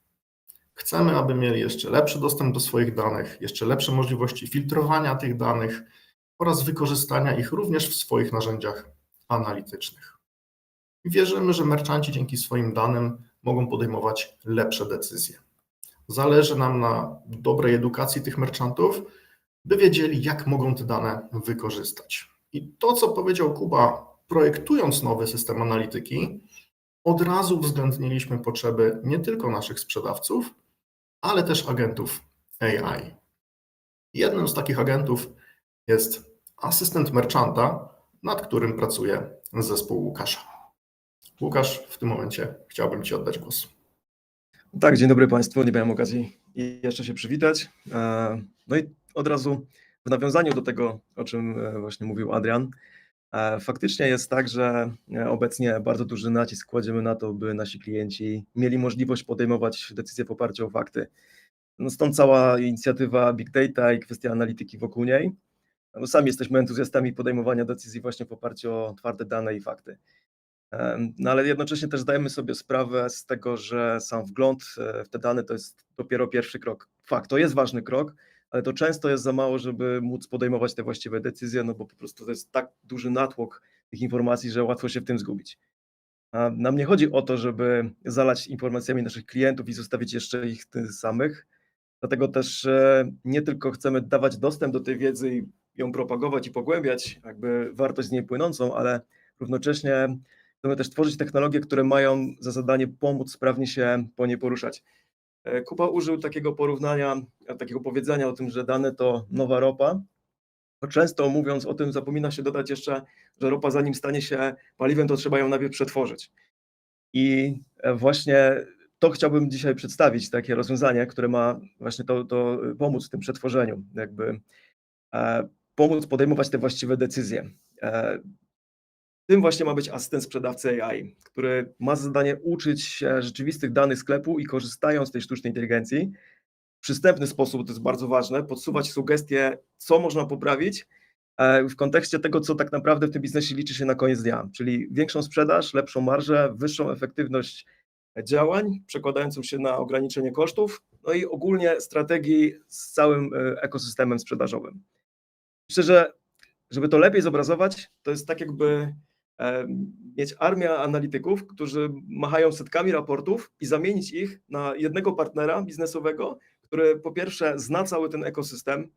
Chcemy, aby mieli jeszcze lepszy dostęp do swoich danych, jeszcze lepsze możliwości filtrowania tych danych oraz wykorzystania ich również w swoich narzędziach analitycznych. Wierzymy, że merchanci dzięki swoim danym mogą podejmować lepsze decyzje. Zależy nam na dobrej edukacji tych merchantów, by wiedzieli, jak mogą te dane wykorzystać. I to, co powiedział Kuba, projektując nowy system analityki, od razu uwzględniliśmy potrzeby nie tylko naszych sprzedawców, ale też agentów AI. Jednym z takich agentów jest asystent merchanta, nad którym pracuje zespół Łukasza. Łukasz, w tym momencie chciałbym Ci oddać głos. Tak, dzień dobry Państwu. Nie miałem okazji jeszcze się przywitać. No i od razu w nawiązaniu do tego, o czym właśnie mówił Adrian, faktycznie jest tak, że obecnie bardzo duży nacisk kładziemy na to, by nasi klienci mieli możliwość podejmować decyzje w oparciu o fakty. No stąd cała inicjatywa Big Data i kwestia analityki wokół niej. No sami jesteśmy entuzjastami podejmowania decyzji właśnie w oparciu o twarde dane i fakty. No ale jednocześnie też zdajemy sobie sprawę z tego, że sam wgląd w te dane to jest dopiero pierwszy krok. Fakt, to jest ważny krok, ale to często jest za mało, żeby móc podejmować te właściwe decyzje, no bo po prostu to jest tak duży natłok tych informacji, że łatwo się w tym zgubić. A nam nie chodzi o to, żeby zalać informacjami naszych klientów i zostawić jeszcze ich tych samych, dlatego też nie tylko chcemy dawać dostęp do tej wiedzy i ją propagować i pogłębiać jakby wartość z niej płynącą, ale równocześnie chcemy też tworzyć technologie, które mają za zadanie pomóc sprawnie się po niej poruszać. Kuba użył takiego porównania, takiego powiedzenia o tym, że dane to nowa ropa. Często mówiąc o tym zapomina się dodać jeszcze, że ropa zanim stanie się paliwem, to trzeba ją najpierw przetworzyć. I właśnie to chciałbym dzisiaj przedstawić, takie rozwiązanie, które ma właśnie to pomóc w tym przetworzeniu, jakby pomóc podejmować te właściwe decyzje. Tym właśnie ma być asystent sprzedawcy AI, który ma za zadanie uczyć się rzeczywistych danych sklepu i korzystając z tej sztucznej inteligencji w przystępny sposób, to jest bardzo ważne, podsuwać sugestie, co można poprawić w kontekście tego, co tak naprawdę w tym biznesie liczy się na koniec dnia, czyli większą sprzedaż, lepszą marżę, wyższą efektywność działań, przekładającą się na ograniczenie kosztów, no i ogólnie strategii z całym ekosystemem sprzedażowym. Myślę, że żeby to lepiej zobrazować, to jest tak jakby mieć armię analityków, którzy machają setkami raportów i zamienić ich na jednego partnera biznesowego, który po pierwsze zna cały ten ekosystem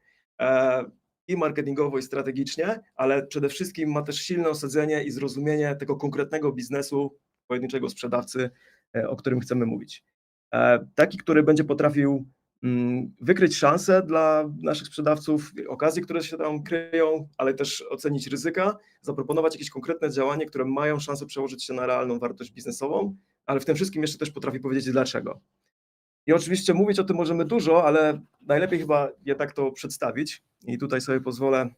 i marketingowo, i strategicznie, ale przede wszystkim ma też silne osadzenie i zrozumienie tego konkretnego biznesu pojedynczego sprzedawcy, o którym chcemy mówić. Taki, który będzie potrafił wykryć szanse dla naszych sprzedawców, okazje, które się tam kryją, ale też ocenić ryzyka, zaproponować jakieś konkretne działanie, które mają szansę przełożyć się na realną wartość biznesową, ale w tym wszystkim jeszcze też potrafi powiedzieć dlaczego. I oczywiście mówić o tym możemy dużo, ale najlepiej chyba je tak to przedstawić i tutaj sobie pozwolę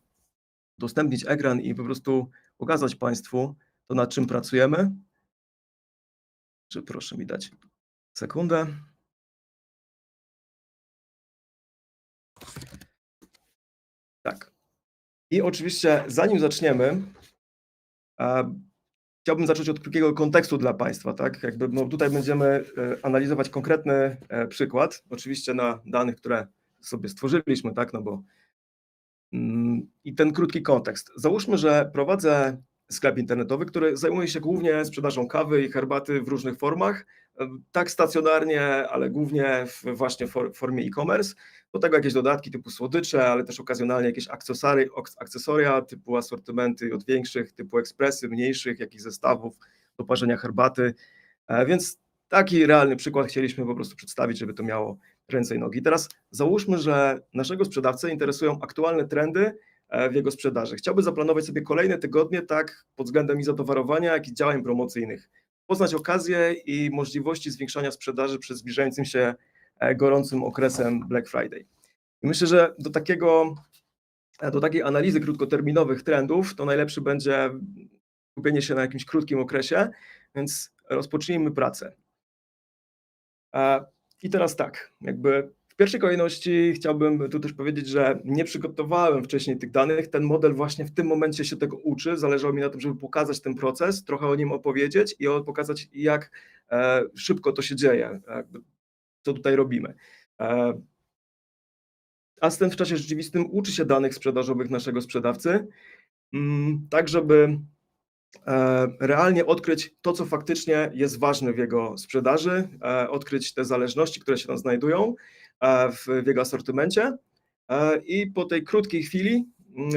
udostępnić ekran i po prostu pokazać Państwu to, nad czym pracujemy. Czy proszę mi dać sekundę. Tak. I oczywiście zanim zaczniemy, chciałbym zacząć od krótkiego kontekstu dla Państwa, tak? Jakby, no tutaj będziemy analizować konkretny przykład, oczywiście na danych, które sobie stworzyliśmy, tak? No bo i ten krótki kontekst. Załóżmy, że prowadzę sklep internetowy, który zajmuje się głównie sprzedażą kawy i herbaty w różnych formach, tak stacjonarnie, ale głównie właśnie w formie e-commerce. Do tego jakieś dodatki typu słodycze, ale też okazjonalnie jakieś akcesoria typu asortymenty od większych, typu ekspresy, mniejszych, jakichś zestawów do parzenia herbaty. Więc taki realny przykład chcieliśmy po prostu przedstawić, żeby to miało ręce i nogi. Teraz załóżmy, że naszego sprzedawcę interesują aktualne trendy w jego sprzedaży. Chciałby zaplanować sobie kolejne tygodnie tak pod względem i zatowarowania, jak i działań promocyjnych. Poznać okazje i możliwości zwiększania sprzedaży przed zbliżającym się gorącym okresem Black Friday. I myślę, że do takiej analizy krótkoterminowych trendów to najlepszy będzie skupienie się na jakimś krótkim okresie, więc rozpocznijmy pracę. I teraz tak, jakby w pierwszej kolejności chciałbym tu też powiedzieć, że nie przygotowałem wcześniej tych danych. Ten model właśnie w tym momencie się tego uczy. Zależało mi na tym, żeby pokazać ten proces, trochę o nim opowiedzieć i pokazać, jak szybko to się dzieje, co tutaj robimy. Asystent w czasie rzeczywistym uczy się danych sprzedażowych naszego sprzedawcy, tak żeby realnie odkryć to, co faktycznie jest ważne w jego sprzedaży, odkryć te zależności, które się tam znajdują w jego asortymencie i po tej krótkiej chwili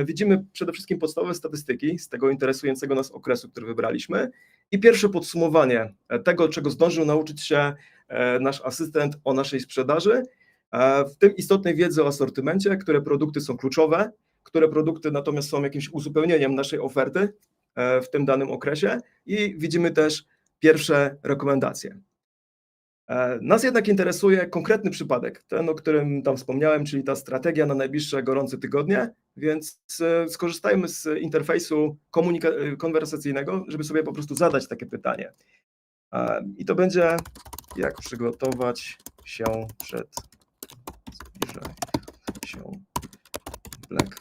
widzimy przede wszystkim podstawowe statystyki z tego interesującego nas okresu, który wybraliśmy i pierwsze podsumowanie tego, czego zdążył nauczyć się nasz asystent o naszej sprzedaży, w tym istotnej wiedzy o asortymencie, które produkty są kluczowe, które produkty natomiast są jakimś uzupełnieniem naszej oferty w tym danym okresie i widzimy też pierwsze rekomendacje. Nas jednak interesuje konkretny przypadek, ten, o którym tam wspomniałem, czyli ta strategia na najbliższe gorące tygodnie, więc skorzystajmy z interfejsu konwersacyjnego, żeby sobie po prostu zadać takie pytanie. I to będzie, jak przygotować się przed zbliżającym się Black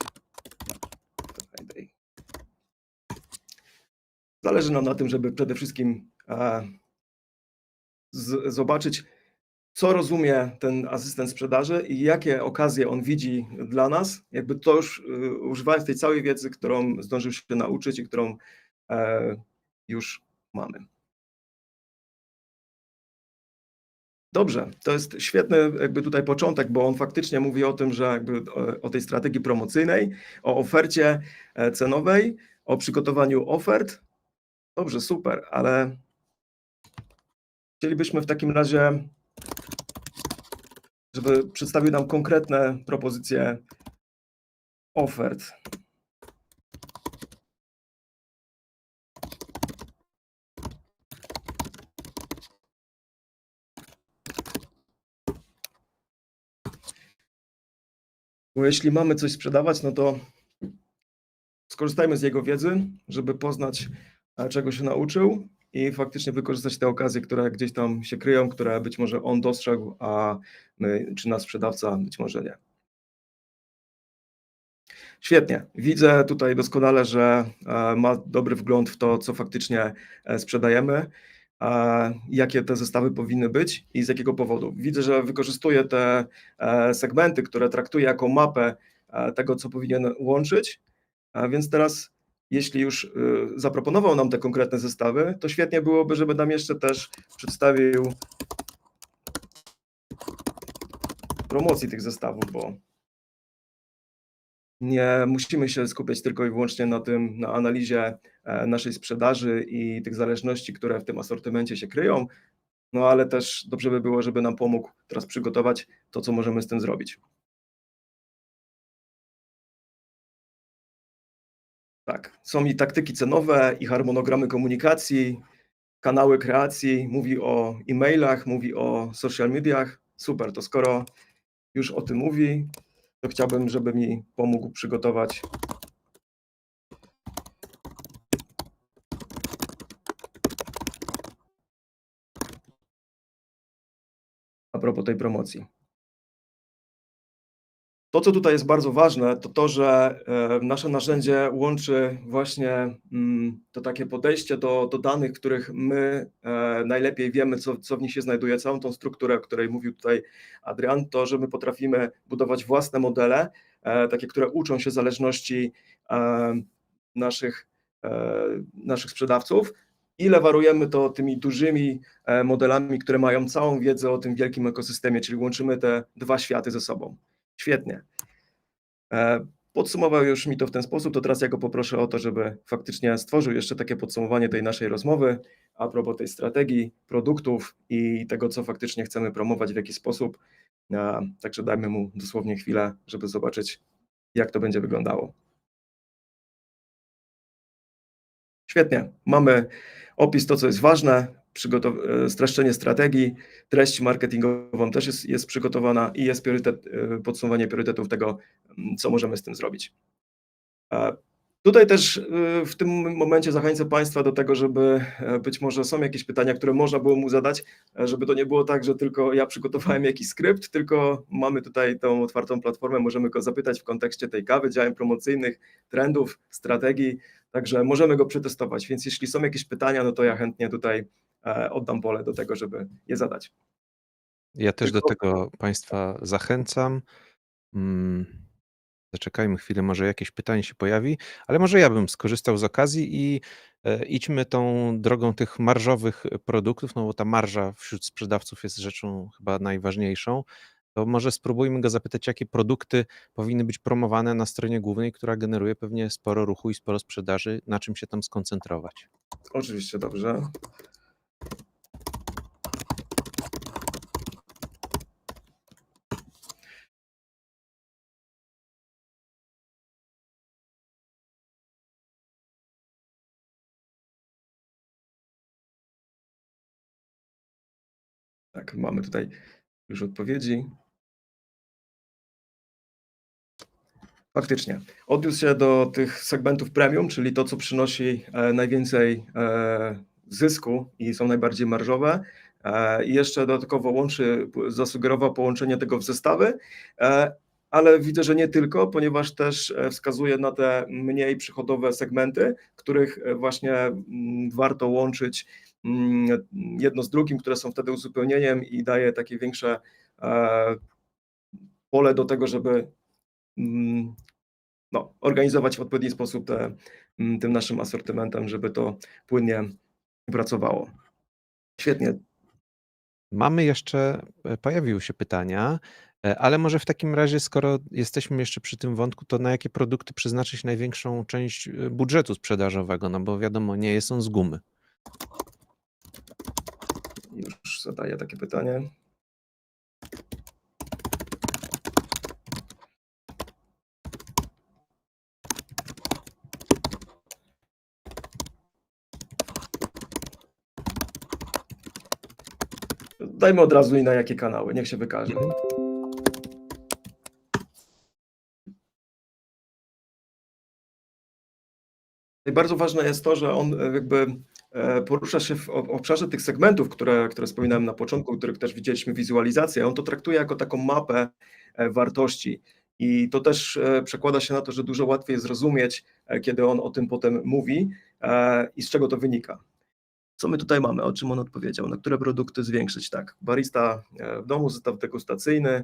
Friday. Zależy nam na tym, żeby przede wszystkim zobaczyć, co rozumie ten asystent sprzedaży i jakie okazje on widzi dla nas. Jakby to już używając tej całej wiedzy, którą zdążył się nauczyć i którą już mamy. Dobrze, to jest świetny jakby tutaj początek, bo on faktycznie mówi o tym, że jakby o tej strategii promocyjnej, o ofercie cenowej, o przygotowaniu ofert. Dobrze, super, ale chcielibyśmy w takim razie, żeby przedstawił nam konkretne propozycje ofert. Bo jeśli mamy coś sprzedawać, no to skorzystajmy z jego wiedzy, żeby poznać czego się nauczył i faktycznie wykorzystać te okazje, które gdzieś tam się kryją, które być może on dostrzegł, a my, czy nasz sprzedawca być może nie. Świetnie. Widzę tutaj doskonale, że ma dobry wgląd w to, co faktycznie sprzedajemy, jakie te zestawy powinny być i z jakiego powodu. Widzę, że wykorzystuje te segmenty, które traktuje jako mapę tego, co powinien łączyć, więc teraz jeśli już zaproponował nam te konkretne zestawy, to świetnie byłoby, żeby nam jeszcze też przedstawił promocję tych zestawów, bo nie musimy się skupiać tylko i wyłącznie na tym, na analizie naszej sprzedaży i tych zależności, które w tym asortymencie się kryją, no ale też dobrze by było, żeby nam pomógł teraz przygotować to, co możemy z tym zrobić. Tak, są i taktyki cenowe, i harmonogramy komunikacji, kanały kreacji, mówi o e-mailach, mówi o social mediach. Super, to skoro już o tym mówi, to chciałbym, żeby mi pomógł przygotować a propos tej promocji. To, co tutaj jest bardzo ważne, to to, że nasze narzędzie łączy właśnie to takie podejście do danych, których my najlepiej wiemy, co w nich się znajduje, całą tą strukturę, o której mówił tutaj Adrian, to, że my potrafimy budować własne modele, takie, które uczą się zależności naszych sprzedawców i lewarujemy to tymi dużymi modelami, które mają całą wiedzę o tym wielkim ekosystemie, czyli łączymy te dwa światy ze sobą. Świetnie. Podsumował już mi to w ten sposób, to teraz ja go poproszę o to, żeby faktycznie stworzył jeszcze takie podsumowanie tej naszej rozmowy a propos tej strategii, produktów i tego, co faktycznie chcemy promować, w jaki sposób. Także dajmy mu dosłownie chwilę, żeby zobaczyć, jak to będzie wyglądało. Świetnie. Mamy opis, to co jest ważne, streszczenie strategii, treść marketingową też jest przygotowana i jest podsumowanie priorytetów tego, co możemy z tym zrobić. Tutaj też w tym momencie zachęcę Państwa do tego, żeby być może są jakieś pytania, które można było mu zadać, żeby to nie było tak, że tylko ja przygotowałem jakiś skrypt, tylko mamy tutaj tą otwartą platformę, możemy go zapytać w kontekście tej kawy, działań promocyjnych, trendów, strategii, także możemy go przetestować, więc jeśli są jakieś pytania, no to ja chętnie tutaj oddam pole do tego, żeby je zadać. Ja też do tego Państwa zachęcam. Zaczekajmy chwilę, może jakieś pytanie się pojawi, ale może ja bym skorzystał z okazji i idźmy tą drogą tych marżowych produktów, no bo ta marża wśród sprzedawców jest rzeczą chyba najważniejszą. To może spróbujmy go zapytać, jakie produkty powinny być promowane na stronie głównej, która generuje pewnie sporo ruchu i sporo sprzedaży, na czym się tam skoncentrować. Oczywiście, dobrze. Tak, mamy tutaj już odpowiedzi. Faktycznie. Odniósł się do tych segmentów premium, czyli to, co przynosi najwięcej zysku i są najbardziej marżowe. I jeszcze dodatkowo zasugerował połączenie tego w zestawy, ale widzę, że nie tylko, ponieważ też wskazuje na te mniej przychodowe segmenty, których właśnie warto łączyć jedno z drugim, które są wtedy uzupełnieniem i daje takie większe pole do tego, żeby organizować w odpowiedni sposób tym naszym asortymentem, żeby to płynnie pracowało. Świetnie. Mamy jeszcze, pojawiły się pytania, ale może w takim razie, skoro jesteśmy jeszcze przy tym wątku, to na jakie produkty przeznaczyć największą część budżetu sprzedażowego? No bo wiadomo, nie jest on z gumy. Już zadaję takie pytanie. Dajmy od razu i na jakie kanały, niech się wykaże. I bardzo ważne jest to, że on jakby porusza się w obszarze tych segmentów, które wspominałem na początku, których też widzieliśmy wizualizację. On to traktuje jako taką mapę wartości. I to też przekłada się na to, że dużo łatwiej jest zrozumieć, kiedy on o tym potem mówi i z czego to wynika. Co my tutaj mamy? O czym on odpowiedział? Na które produkty zwiększyć? Tak, barista w domu, zestaw degustacyjny,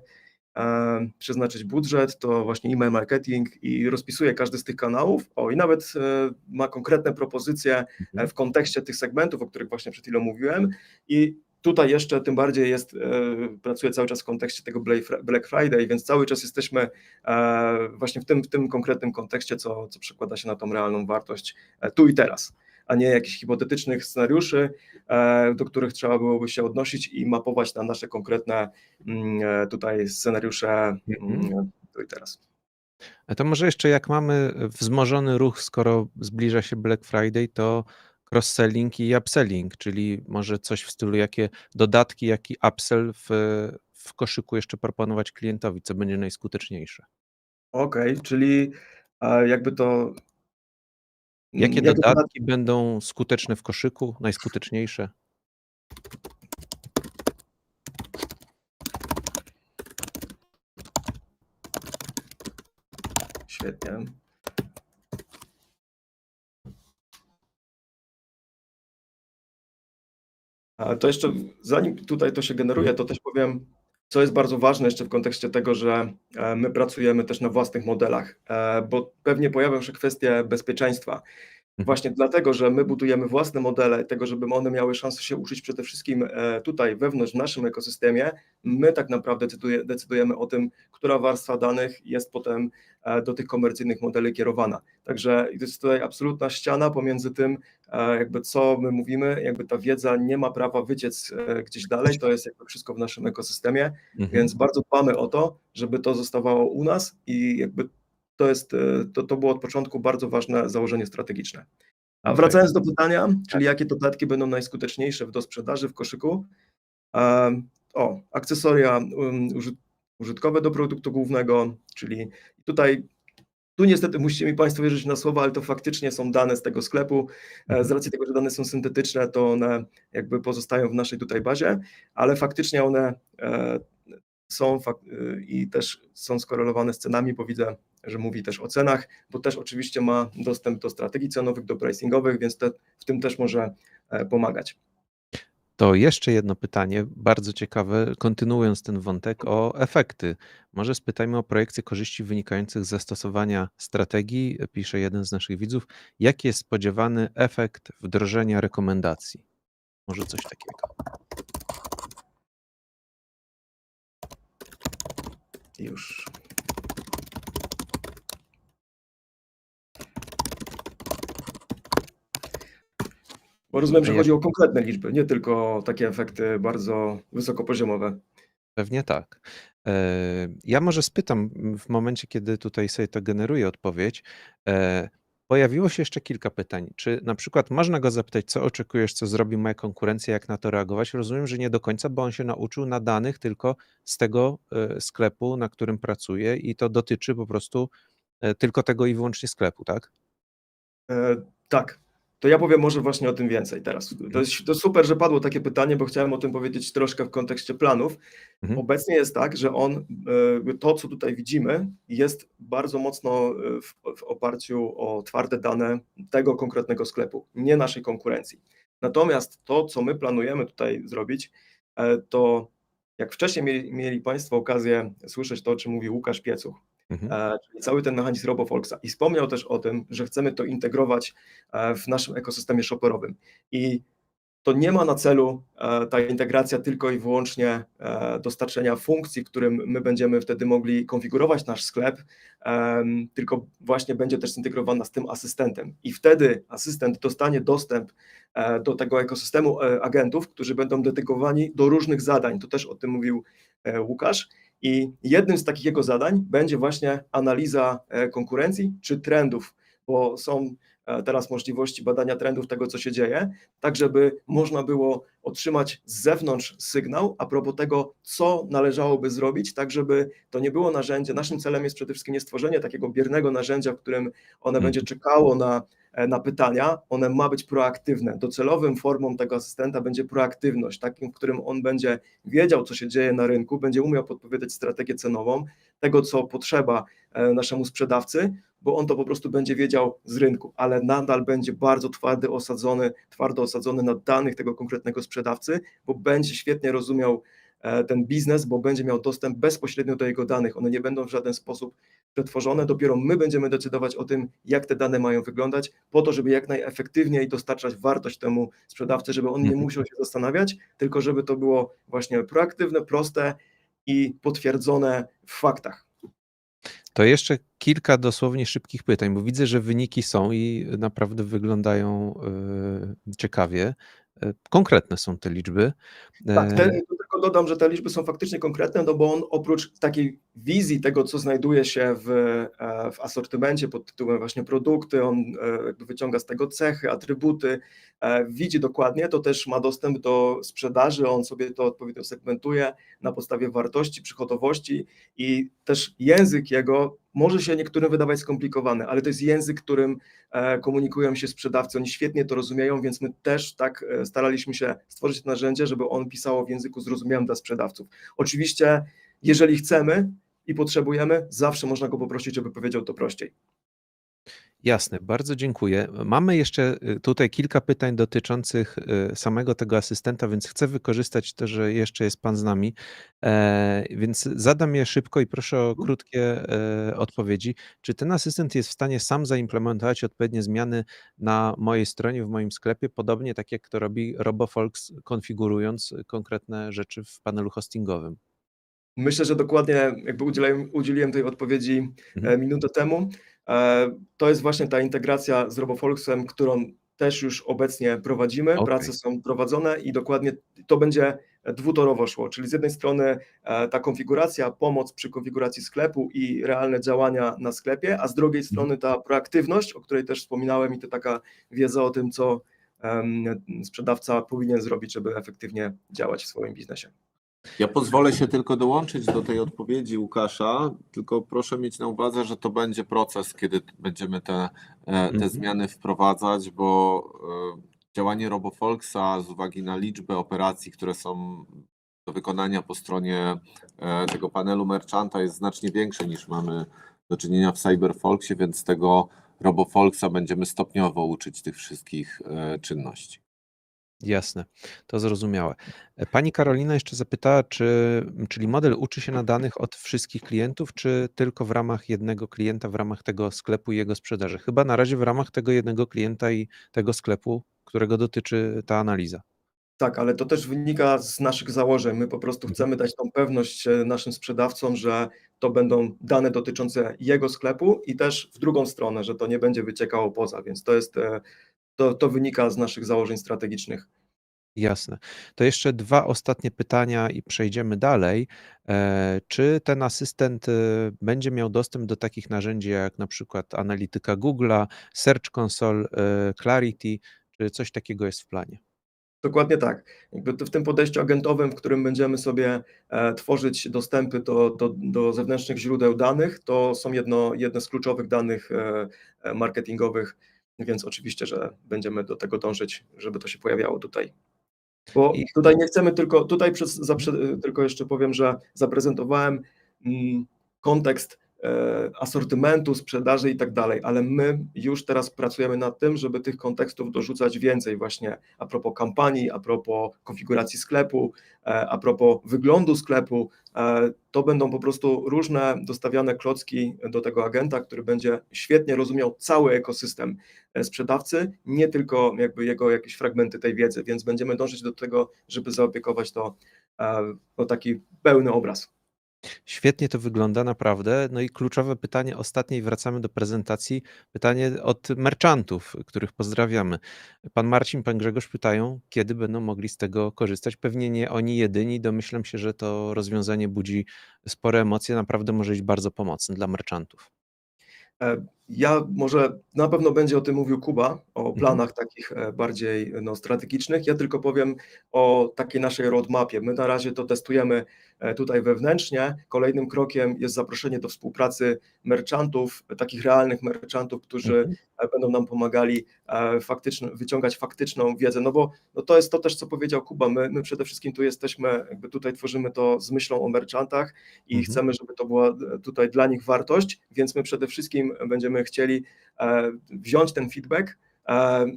przeznaczyć budżet, to właśnie e-mail marketing i rozpisuje każdy z tych kanałów. O, i nawet ma konkretne propozycje w kontekście tych segmentów, o których właśnie przed chwilą mówiłem. I tutaj jeszcze tym bardziej jest, pracuje cały czas w kontekście tego Black Friday, więc cały czas jesteśmy właśnie w tym konkretnym kontekście, co przekłada się na tą realną wartość tu i teraz, a nie jakichś hipotetycznych scenariuszy, do których trzeba byłoby się odnosić i mapować na nasze konkretne tutaj scenariusze tu i teraz. A to może jeszcze jak mamy wzmożony ruch, skoro zbliża się Black Friday, to cross-selling i upselling, czyli może coś w stylu jakie dodatki, jaki upsell w koszyku jeszcze proponować klientowi, co będzie najskuteczniejsze. Okej, czyli jakby to... Jakie jakie dodatki będą skuteczne w koszyku, najskuteczniejsze? Świetnie. A to jeszcze, zanim tutaj to się generuje, to też powiem, co jest bardzo ważne jeszcze w kontekście tego, że my pracujemy też na własnych modelach, bo pewnie pojawią się kwestie bezpieczeństwa. Właśnie dlatego, że my budujemy własne modele, tego, żeby one miały szansę się uczyć przede wszystkim tutaj wewnątrz, w naszym ekosystemie, my tak naprawdę decydujemy o tym, która warstwa danych jest potem do tych komercyjnych modeli kierowana. Także to jest tutaj absolutna ściana pomiędzy tym, jakby co my mówimy, jakby ta wiedza nie ma prawa wyciec gdzieś dalej, to jest jakby wszystko w naszym ekosystemie, więc bardzo dbamy o to, żeby to zostawało u nas i jakby to było od początku bardzo ważne założenie strategiczne. A wracając do pytania, czyli jakie dodatki będą najskuteczniejsze do sprzedaży w koszyku? Akcesoria użytkowe do produktu głównego, czyli tu niestety musicie mi Państwo wierzyć na słowa, ale to faktycznie są dane z tego sklepu. Z racji tego, że dane są syntetyczne, to one jakby pozostają w naszej tutaj bazie, ale faktycznie one są i też są skorelowane z cenami, bo widzę, że mówi też o cenach, bo też oczywiście ma dostęp do strategii cenowych, do pricingowych, więc w tym też może pomagać. To jeszcze jedno pytanie, bardzo ciekawe, kontynuując ten wątek, o efekty. Może spytajmy o projekcję korzyści wynikających z zastosowania strategii, pisze jeden z naszych widzów. Jaki jest spodziewany efekt wdrożenia rekomendacji? Może coś takiego. Już. Bo rozumiem, że chodzi o konkretne liczby, nie tylko takie efekty bardzo wysokopoziomowe. Pewnie tak. Ja może spytam w momencie, kiedy tutaj sobie to generuje odpowiedź. Pojawiło się jeszcze kilka pytań. Czy na przykład można go zapytać, co oczekujesz, co zrobi moja konkurencja, jak na to reagować? Rozumiem, że nie do końca, bo on się nauczył na danych tylko z tego sklepu, na którym pracuje i to dotyczy po prostu tylko tego i wyłącznie sklepu, tak? Tak. To ja powiem może właśnie o tym więcej teraz. To super, że padło takie pytanie, bo chciałem o tym powiedzieć troszkę w kontekście planów. Obecnie jest tak, że to co tutaj widzimy, jest bardzo mocno w oparciu o twarde dane tego konkretnego sklepu, nie naszej konkurencji. Natomiast to, co my planujemy tutaj zrobić, to jak wcześniej mieli Państwo okazję słyszeć to, o czym mówi Łukasz Piecuch, czyli cały ten mechanizm RoboFolksa. I wspomniał też o tym, że chcemy to integrować w naszym ekosystemie shopperowym. I to nie ma na celu ta integracja tylko i wyłącznie dostarczenia funkcji, w którym my będziemy wtedy mogli konfigurować nasz sklep, tylko właśnie będzie też zintegrowana z tym asystentem. I wtedy asystent dostanie dostęp do tego ekosystemu agentów, którzy będą dedykowani do różnych zadań. To też o tym mówił Łukasz. I jednym z takich jego zadań będzie właśnie analiza konkurencji czy trendów, bo są teraz możliwości badania trendów tego, co się dzieje, tak żeby można było otrzymać z zewnątrz sygnał a propos tego, co należałoby zrobić, tak żeby to nie było narzędzie. Naszym celem jest przede wszystkim nie stworzenie takiego biernego narzędzia, w którym one będzie czekało na pytania, one ma być proaktywne. Docelowym formą tego asystenta będzie proaktywność, takim, w którym on będzie wiedział, co się dzieje na rynku, będzie umiał podpowiadać strategię cenową, tego, co potrzeba naszemu sprzedawcy, bo on to po prostu będzie wiedział z rynku, ale nadal będzie bardzo twardo osadzony na danych tego konkretnego sprzedawcy, bo będzie świetnie rozumiał ten biznes, bo będzie miał dostęp bezpośrednio do jego danych. One nie będą w żaden sposób przetworzone, dopiero my będziemy decydować o tym, jak te dane mają wyglądać, po to, żeby jak najefektywniej dostarczać wartość temu sprzedawcy, żeby on nie musiał się zastanawiać, tylko żeby to było właśnie proaktywne, proste i potwierdzone w faktach. To jeszcze kilka dosłownie szybkich pytań, bo widzę, że wyniki są i naprawdę wyglądają ciekawie. Konkretne są te liczby. Tak, tylko dodam, że te liczby są faktycznie konkretne, no bo on oprócz takiej wizji tego, co znajduje się w asortymencie pod tytułem właśnie produkty, on jakby wyciąga z tego cechy, atrybuty, widzi dokładnie, to też ma dostęp do sprzedaży, on sobie to odpowiednio segmentuje na podstawie wartości, przychodowości i też język jego może się niektórym wydawać skomplikowany, ale to jest język, którym komunikują się sprzedawcy, oni świetnie to rozumieją, więc my też tak staraliśmy się stworzyć narzędzie, żeby on pisało w języku zrozumiałym dla sprzedawców. Oczywiście, jeżeli chcemy i potrzebujemy, zawsze można go poprosić, żeby powiedział to prościej. Jasne, bardzo dziękuję. Mamy jeszcze tutaj kilka pytań dotyczących samego tego asystenta, więc chcę wykorzystać to, że jeszcze jest Pan z nami, więc zadam je szybko i proszę o krótkie odpowiedzi. Czy ten asystent jest w stanie sam zaimplementować odpowiednie zmiany na mojej stronie, w moim sklepie, podobnie tak jak to robi RoboFolks, konfigurując konkretne rzeczy w panelu hostingowym? Myślę, że dokładnie jakby udzieliłem tej odpowiedzi minutę temu. To jest właśnie ta integracja z RoboFolksem, którą też już obecnie prowadzimy, Okej. prace są prowadzone i dokładnie to będzie dwutorowo szło, czyli z jednej strony ta konfiguracja, pomoc przy konfiguracji sklepu i realne działania na sklepie, a z drugiej strony ta proaktywność, o której też wspominałem i to taka wiedza o tym, co sprzedawca powinien zrobić, żeby efektywnie działać w swoim biznesie. Ja pozwolę się tylko dołączyć do tej odpowiedzi Łukasza, tylko proszę mieć na uwadze, że to będzie proces, kiedy będziemy te zmiany wprowadzać, bo działanie RoboFolksa z uwagi na liczbę operacji, które są do wykonania po stronie tego panelu merchanta jest znacznie większe niż mamy do czynienia w CyberFolksie, więc tego RoboFolksa będziemy stopniowo uczyć tych wszystkich czynności. Jasne, to zrozumiałe. Pani Karolina jeszcze zapytała, czyli model uczy się na danych od wszystkich klientów, czy tylko w ramach jednego klienta, w ramach tego sklepu i jego sprzedaży? Chyba na razie w ramach tego jednego klienta i tego sklepu, którego dotyczy ta analiza. Tak, ale to też wynika z naszych założeń. My po prostu chcemy dać tą pewność naszym sprzedawcom, że to będą dane dotyczące jego sklepu i też w drugą stronę, że to nie będzie wyciekało poza, więc to wynika z naszych założeń strategicznych. Jasne. To jeszcze dwa ostatnie pytania i przejdziemy dalej. Czy ten asystent będzie miał dostęp do takich narzędzi jak na przykład analityka Google'a, Search Console, Clarity, czy coś takiego jest w planie? Dokładnie tak. Jakby w tym podejściu agentowym, w którym będziemy sobie tworzyć dostępy do zewnętrznych źródeł danych, to są jedne z kluczowych danych marketingowych, więc oczywiście, że będziemy do tego dążyć, żeby to się pojawiało tutaj. Bo tutaj nie chcemy tylko, tylko jeszcze powiem, że zaprezentowałem kontekst asortymentu, sprzedaży i tak dalej, ale my już teraz pracujemy nad tym, żeby tych kontekstów dorzucać więcej właśnie a propos kampanii, a propos konfiguracji sklepu, a propos wyglądu sklepu. To będą po prostu różne dostawiane klocki do tego agenta, który będzie świetnie rozumiał cały ekosystem sprzedawcy, nie tylko jakby jego jakieś fragmenty tej wiedzy, więc będziemy dążyć do tego, żeby zaopiekować to o taki pełny obraz. Świetnie to wygląda, naprawdę. No i kluczowe pytanie ostatnie i wracamy do prezentacji. Pytanie od merchantów, których pozdrawiamy. Pan Marcin, pan Grzegorz pytają, kiedy będą mogli z tego korzystać. Pewnie nie oni jedyni. Domyślam się, że to rozwiązanie budzi spore emocje. Naprawdę może być bardzo pomocne dla merchantów. Ja może na pewno będzie o tym mówił Kuba, o planach takich bardziej strategicznych. Ja tylko powiem o takiej naszej roadmapie. My na razie to testujemy tutaj wewnętrznie. Kolejnym krokiem jest zaproszenie do współpracy merchantów, takich realnych merchantów, którzy będą nam pomagali wyciągać faktyczną wiedzę, no bo to jest to też, co powiedział Kuba, my przede wszystkim tu jesteśmy, jakby tutaj tworzymy to z myślą o merchantach i chcemy, żeby to była tutaj dla nich wartość, więc my przede wszystkim będziemy chcieli wziąć ten feedback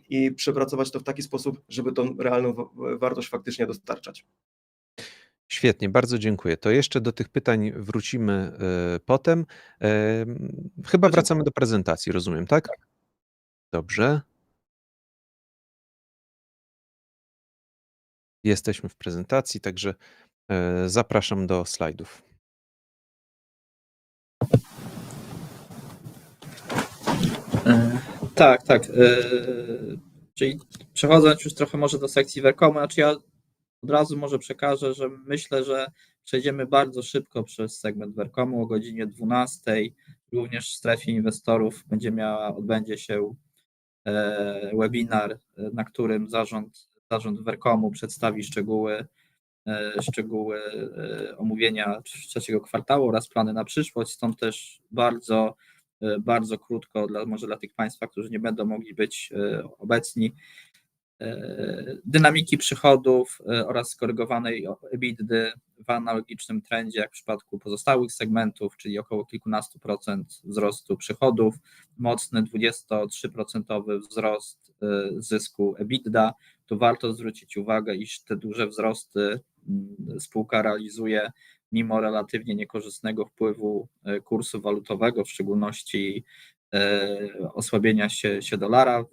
i przepracować to w taki sposób, żeby tą realną wartość faktycznie dostarczać. Świetnie, bardzo dziękuję. To jeszcze do tych pytań wrócimy potem. Chyba wracamy do prezentacji, rozumiem, tak? Dobrze. Jesteśmy w prezentacji, także zapraszam do slajdów. Tak. Czyli przechodząc już trochę może do sekcji Vercomu, znaczy ja od razu może przekażę, że myślę, że przejdziemy bardzo szybko przez segment Vercomu o godzinie 12. Również w strefie inwestorów odbędzie się webinar, na którym zarząd Vercomu przedstawi szczegóły omówienia trzeciego kwartału oraz plany na przyszłość, stąd też bardzo krótko, może dla tych Państwa, którzy nie będą mogli być obecni, dynamiki przychodów oraz skorygowanej EBITDA w analogicznym trendzie jak w przypadku pozostałych segmentów, czyli około kilkunastu procent wzrostu przychodów, mocny 23% wzrost zysku EBITDA. Tu warto zwrócić uwagę, iż te duże wzrosty spółka realizuje mimo relatywnie niekorzystnego wpływu kursu walutowego, w szczególności osłabienia się dolara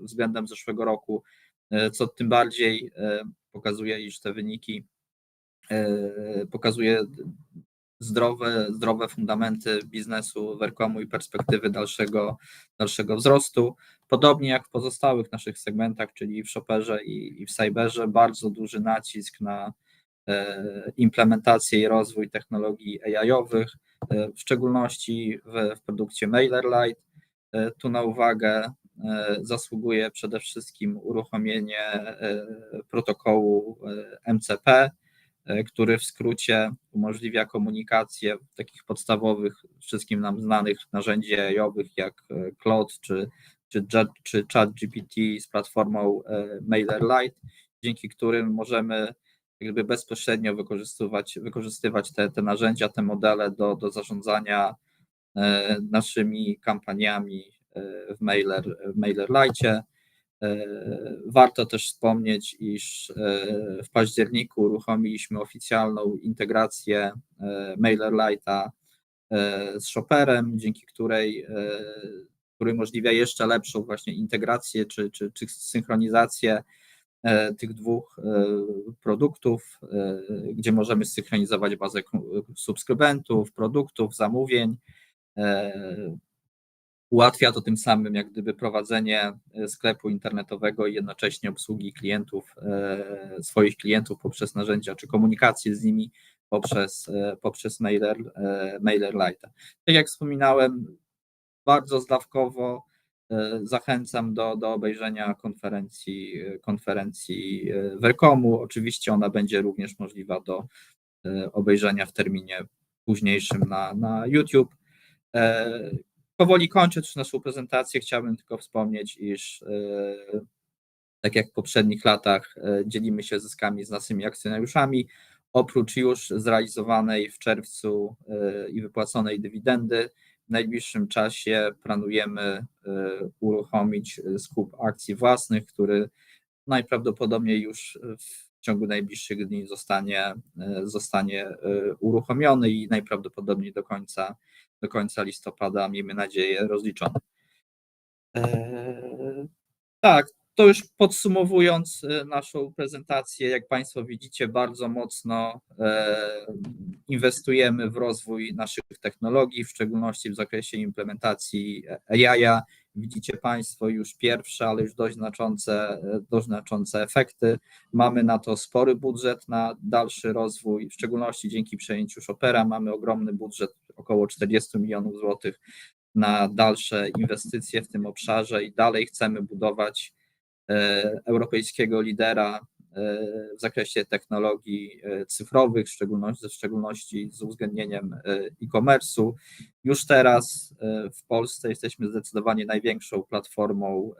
względem zeszłego roku, co tym bardziej pokazuje, iż te wyniki pokazuje zdrowe fundamenty biznesu Vercomu i perspektywy dalszego wzrostu. Podobnie jak w pozostałych naszych segmentach, czyli w Shopperze i w Cyberze, bardzo duży nacisk na implementację i rozwój technologii AI-owych, w szczególności w produkcie MailerLite. Tu na uwagę zasługuje przede wszystkim uruchomienie protokołu MCP, który w skrócie umożliwia komunikację takich podstawowych, wszystkim nam znanych narzędzi AI-owych jak Claude czy ChatGPT z platformą MailerLite, dzięki którym możemy jakby bezpośrednio wykorzystywać te narzędzia, te modele do zarządzania naszymi kampaniami w MailerLite. Warto też wspomnieć, iż w październiku uruchomiliśmy oficjalną integrację MailerLite'a z Shopperem, dzięki której umożliwia jeszcze lepszą właśnie integrację czy synchronizację tych dwóch produktów, gdzie możemy synchronizować bazę subskrybentów, produktów, zamówień. Ułatwia to tym samym jak gdyby prowadzenie sklepu internetowego i jednocześnie obsługi swoich klientów poprzez narzędzia czy komunikację z nimi poprzez MailerLite. Tak jak wspominałem, bardzo zdawkowo zachęcam do obejrzenia konferencji Vercomu. Oczywiście ona będzie również możliwa do obejrzenia w terminie późniejszym na YouTube. Powoli kończąc naszą prezentację, chciałbym tylko wspomnieć, iż tak jak w poprzednich latach dzielimy się zyskami z naszymi akcjonariuszami. Oprócz już zrealizowanej w czerwcu i wypłaconej dywidendy, w najbliższym czasie planujemy uruchomić skup akcji własnych, który najprawdopodobniej już w ciągu najbliższych dni zostanie uruchomiony i najprawdopodobniej do końca listopada, miejmy nadzieję, rozliczony. Tak, to już podsumowując naszą prezentację, jak Państwo widzicie, bardzo mocno inwestujemy w rozwój naszych technologii, w szczególności w zakresie implementacji AI. Widzicie Państwo już pierwsze, ale już dość znaczące efekty. Mamy na to spory budżet na dalszy rozwój, w szczególności dzięki przejęciu Shoppera mamy ogromny budżet, około 40 milionów złotych na dalsze inwestycje w tym obszarze i dalej chcemy budować europejskiego lidera w zakresie technologii cyfrowych, w szczególności z uwzględnieniem e-commerce'u. Już teraz w Polsce jesteśmy zdecydowanie największą platformą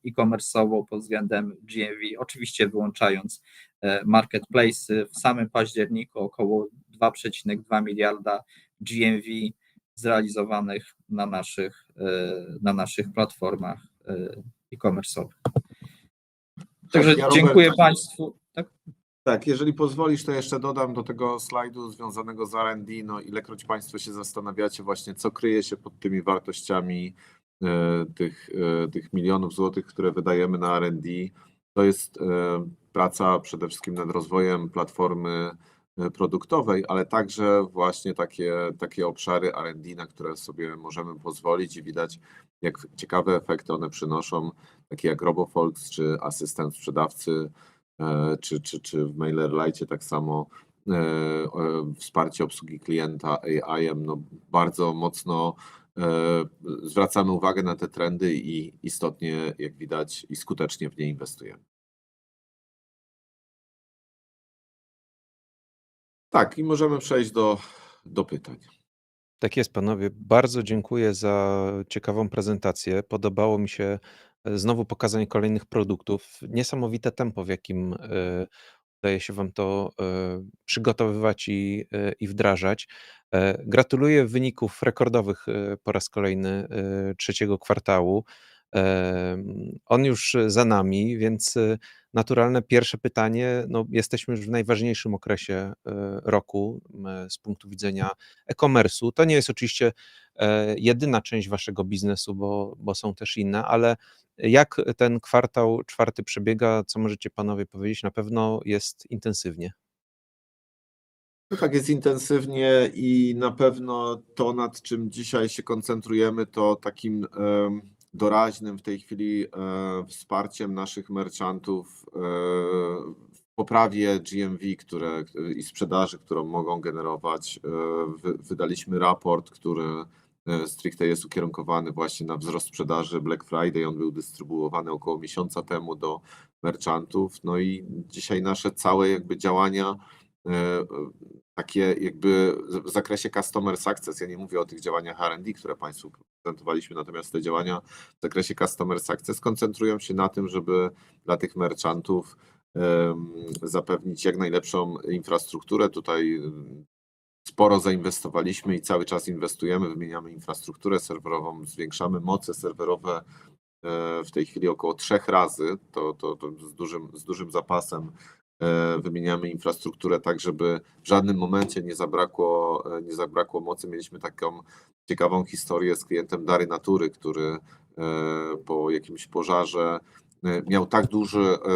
e-commerce'ową pod względem GMV, oczywiście wyłączając marketplace'y. W samym październiku około 2,2 miliarda GMV zrealizowanych na naszych platformach e-commerce'owych. Także Ja, dziękuję Robert, Państwu. Tak? Tak, jeżeli pozwolisz, to jeszcze dodam do tego slajdu związanego z R&D, no ilekroć Państwo się zastanawiacie właśnie, co kryje się pod tymi wartościami tych milionów złotych, które wydajemy na R&D, to jest praca przede wszystkim nad rozwojem platformy produktowej, ale także właśnie takie obszary R&D, na które sobie możemy pozwolić i widać, jak ciekawe efekty one przynoszą, takie jak RoboFolks czy asystent sprzedawcy, czy w MailerLite tak samo wsparcie obsługi klienta AI-em, no bardzo mocno zwracamy uwagę na te trendy i istotnie, jak widać, i skutecznie w nie inwestujemy. Tak, i możemy przejść do pytań. Tak jest, panowie. Bardzo dziękuję za ciekawą prezentację. Podobało mi się znowu pokazanie kolejnych produktów. Niesamowite tempo, w jakim udaje się wam to przygotowywać i wdrażać. Gratuluję wyników rekordowych po raz kolejny trzeciego kwartału. On już za nami, więc naturalne pierwsze pytanie, no jesteśmy już w najważniejszym okresie roku z punktu widzenia e-commerce'u. To nie jest oczywiście jedyna część waszego biznesu, bo są też inne, ale jak ten kwartał czwarty przebiega, co możecie panowie powiedzieć? Na pewno jest intensywnie. No tak, jest intensywnie i na pewno to, nad czym dzisiaj się koncentrujemy, to takim doraźnym w tej chwili wsparciem naszych merchantów w poprawie GMV i sprzedaży, którą mogą generować. Wydaliśmy raport, który stricte jest ukierunkowany właśnie na wzrost sprzedaży Black Friday. On był dystrybuowany około miesiąca temu do merchantów. No i dzisiaj nasze całe jakby działania takie jakby w zakresie customer success, ja nie mówię o tych działaniach R&D, które Państwu prezentowaliśmy, natomiast te działania w zakresie customer success koncentrują się na tym, żeby dla tych merchantów zapewnić jak najlepszą infrastrukturę. Tutaj sporo zainwestowaliśmy i cały czas inwestujemy, wymieniamy infrastrukturę serwerową, zwiększamy moce serwerowe w tej chwili około 3 razy, to z dużym zapasem. Wymieniamy infrastrukturę tak, żeby w żadnym momencie nie zabrakło mocy. Mieliśmy taką ciekawą historię z klientem Dary Natury, który po jakimś pożarze miał tak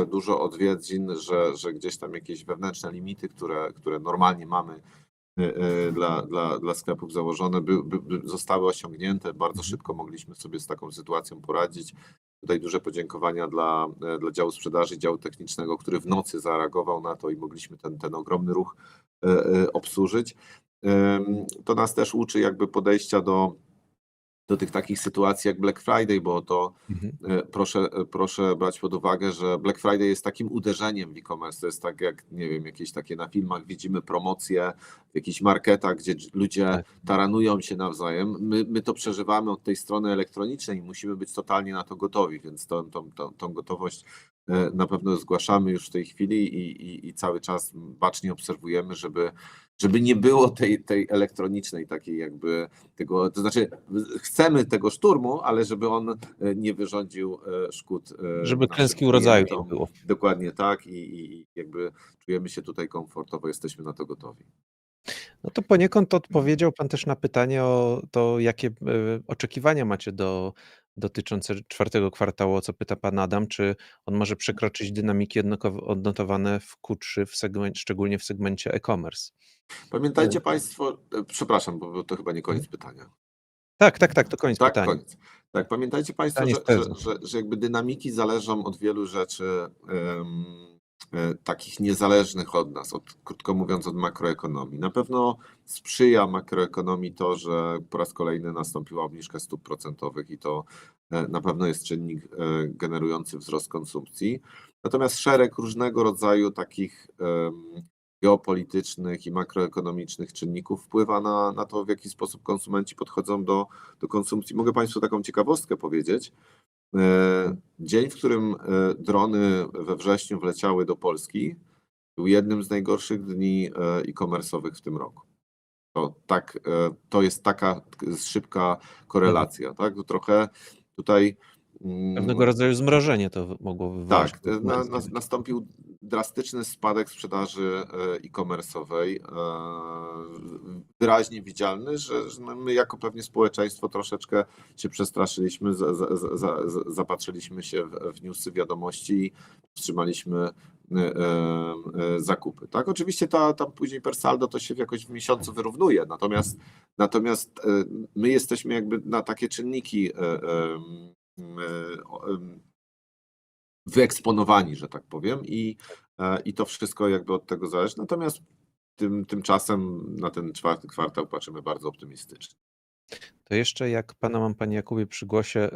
dużo odwiedzin, że gdzieś tam jakieś wewnętrzne limity, które normalnie mamy dla sklepów założone, zostały osiągnięte. Bardzo szybko mogliśmy sobie z taką sytuacją poradzić. Tutaj duże podziękowania dla działu sprzedaży, działu technicznego, który w nocy zareagował na to i mogliśmy ten ogromny ruch obsłużyć. To nas też uczy jakby podejścia do tych takich sytuacji jak Black Friday, bo to proszę brać pod uwagę, że Black Friday jest takim uderzeniem w e-commerce. To jest tak jak, nie wiem, jakieś takie na filmach widzimy promocje w jakichś marketach, gdzie ludzie taranują się nawzajem. My to przeżywamy od tej strony elektronicznej i musimy być totalnie na to gotowi, więc tą gotowość na pewno zgłaszamy już w tej chwili i cały czas bacznie obserwujemy, żeby nie było tej elektronicznej takiej jakby tego, to znaczy chcemy tego szturmu, ale żeby on nie wyrządził szkód. Żeby naszym klęski urodzaju nie klientom. było. Dokładnie tak i jakby czujemy się tutaj komfortowo, jesteśmy na to gotowi. No to poniekąd odpowiedział pan też na pytanie o to, jakie oczekiwania macie dotyczące czwartego kwartału, o co pyta pan Adam, czy on może przekroczyć dynamiki odnotowane w Q3, szczególnie w segmencie e-commerce. Pamiętajcie Państwo, przepraszam, bo to chyba nie koniec pytania. Tak, to koniec Tak, pytania. koniec. Tak, pamiętajcie Państwo, Pytanie z tezą. że jakby dynamiki zależą od wielu rzeczy. takich niezależnych od nas, krótko mówiąc, od makroekonomii. Na pewno sprzyja makroekonomii to, że po raz kolejny nastąpiła obniżka stóp procentowych i to na pewno jest czynnik generujący wzrost konsumpcji. Natomiast szereg różnego rodzaju takich geopolitycznych i makroekonomicznych czynników wpływa na to, w jaki sposób konsumenci podchodzą do konsumpcji. Mogę Państwu taką ciekawostkę powiedzieć. Dzień, w którym drony we wrześniu wleciały do Polski, był jednym z najgorszych dni e-commerce'owych w tym roku. To jest taka szybka korelacja, tak? To trochę tutaj Pewnego rodzaju zmrożenie to mogło wywołać. tak, nastąpił drastyczny spadek sprzedaży e-commerce'owej, wyraźnie widzialny, że my jako pewnie społeczeństwo troszeczkę się przestraszyliśmy, zapatrzyliśmy się w newsy, wiadomości i wstrzymaliśmy zakupy. Tak, oczywiście tam później per saldo to się jakoś w miesiącu wyrównuje, natomiast my jesteśmy jakby na takie czynniki wyeksponowani, że tak powiem, i to wszystko jakby od tego zależy. Natomiast tymczasem na ten czwarty kwartał patrzymy bardzo optymistycznie. To jeszcze jak pana mam, panie Jakubie, przy głosie,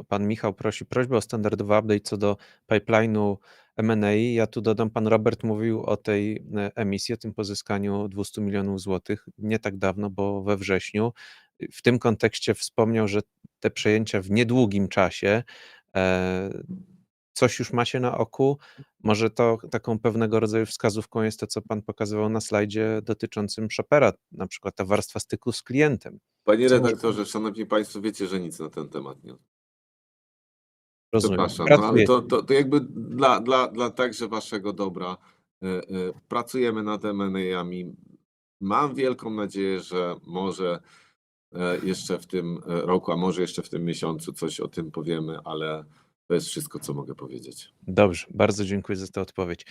pan Michał prosi prośbę o standardowy update co do pipeline'u M&A. Ja tu dodam, pan Robert mówił o tej emisji, o tym pozyskaniu 200 milionów złotych nie tak dawno, bo we wrześniu. W tym kontekście wspomniał, że te przejęcia w niedługim czasie. Coś już macie na oku? Może to taką pewnego rodzaju wskazówką jest to, co pan pokazywał na slajdzie dotyczącym Shopera, na przykład ta warstwa styku z klientem. Panie Co redaktorze, szanowni państwo, wiecie, że nic na ten temat nie. Rozumiem. Przepraszam, ale to jakby dla także waszego dobra pracujemy nad M&A-ami. Mam wielką nadzieję, że może jeszcze w tym roku, a może jeszcze w tym miesiącu coś o tym powiemy, ale to jest wszystko, co mogę powiedzieć. Dobrze, bardzo dziękuję za tę odpowiedź.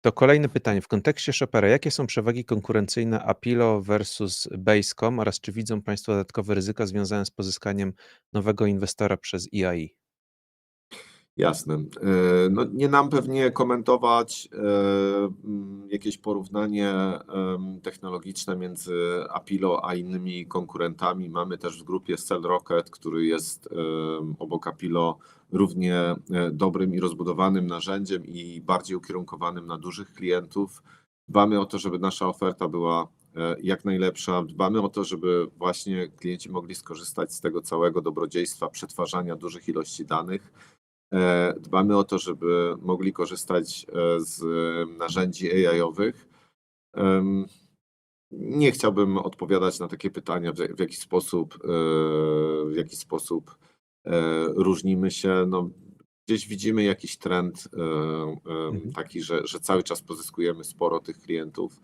To kolejne pytanie. W kontekście Shopera, jakie są przewagi konkurencyjne Apilo versus Basecom oraz czy widzą państwo dodatkowe ryzyka związane z pozyskaniem nowego inwestora przez EIE? Jasne. No, nie nam pewnie komentować jakieś porównanie technologiczne między Apilo a innymi konkurentami. Mamy też w grupie Sell Rocket, który jest obok Apilo równie dobrym i rozbudowanym narzędziem i bardziej ukierunkowanym na dużych klientów. Dbamy o to, żeby nasza oferta była jak najlepsza. Dbamy o to, żeby właśnie klienci mogli skorzystać z tego całego dobrodziejstwa przetwarzania dużych ilości danych. Dbamy o to, żeby mogli korzystać z narzędzi AI-owych. Nie chciałbym odpowiadać na takie pytania, w jaki sposób różnimy się. No, gdzieś widzimy jakiś trend taki, że cały czas pozyskujemy sporo tych klientów.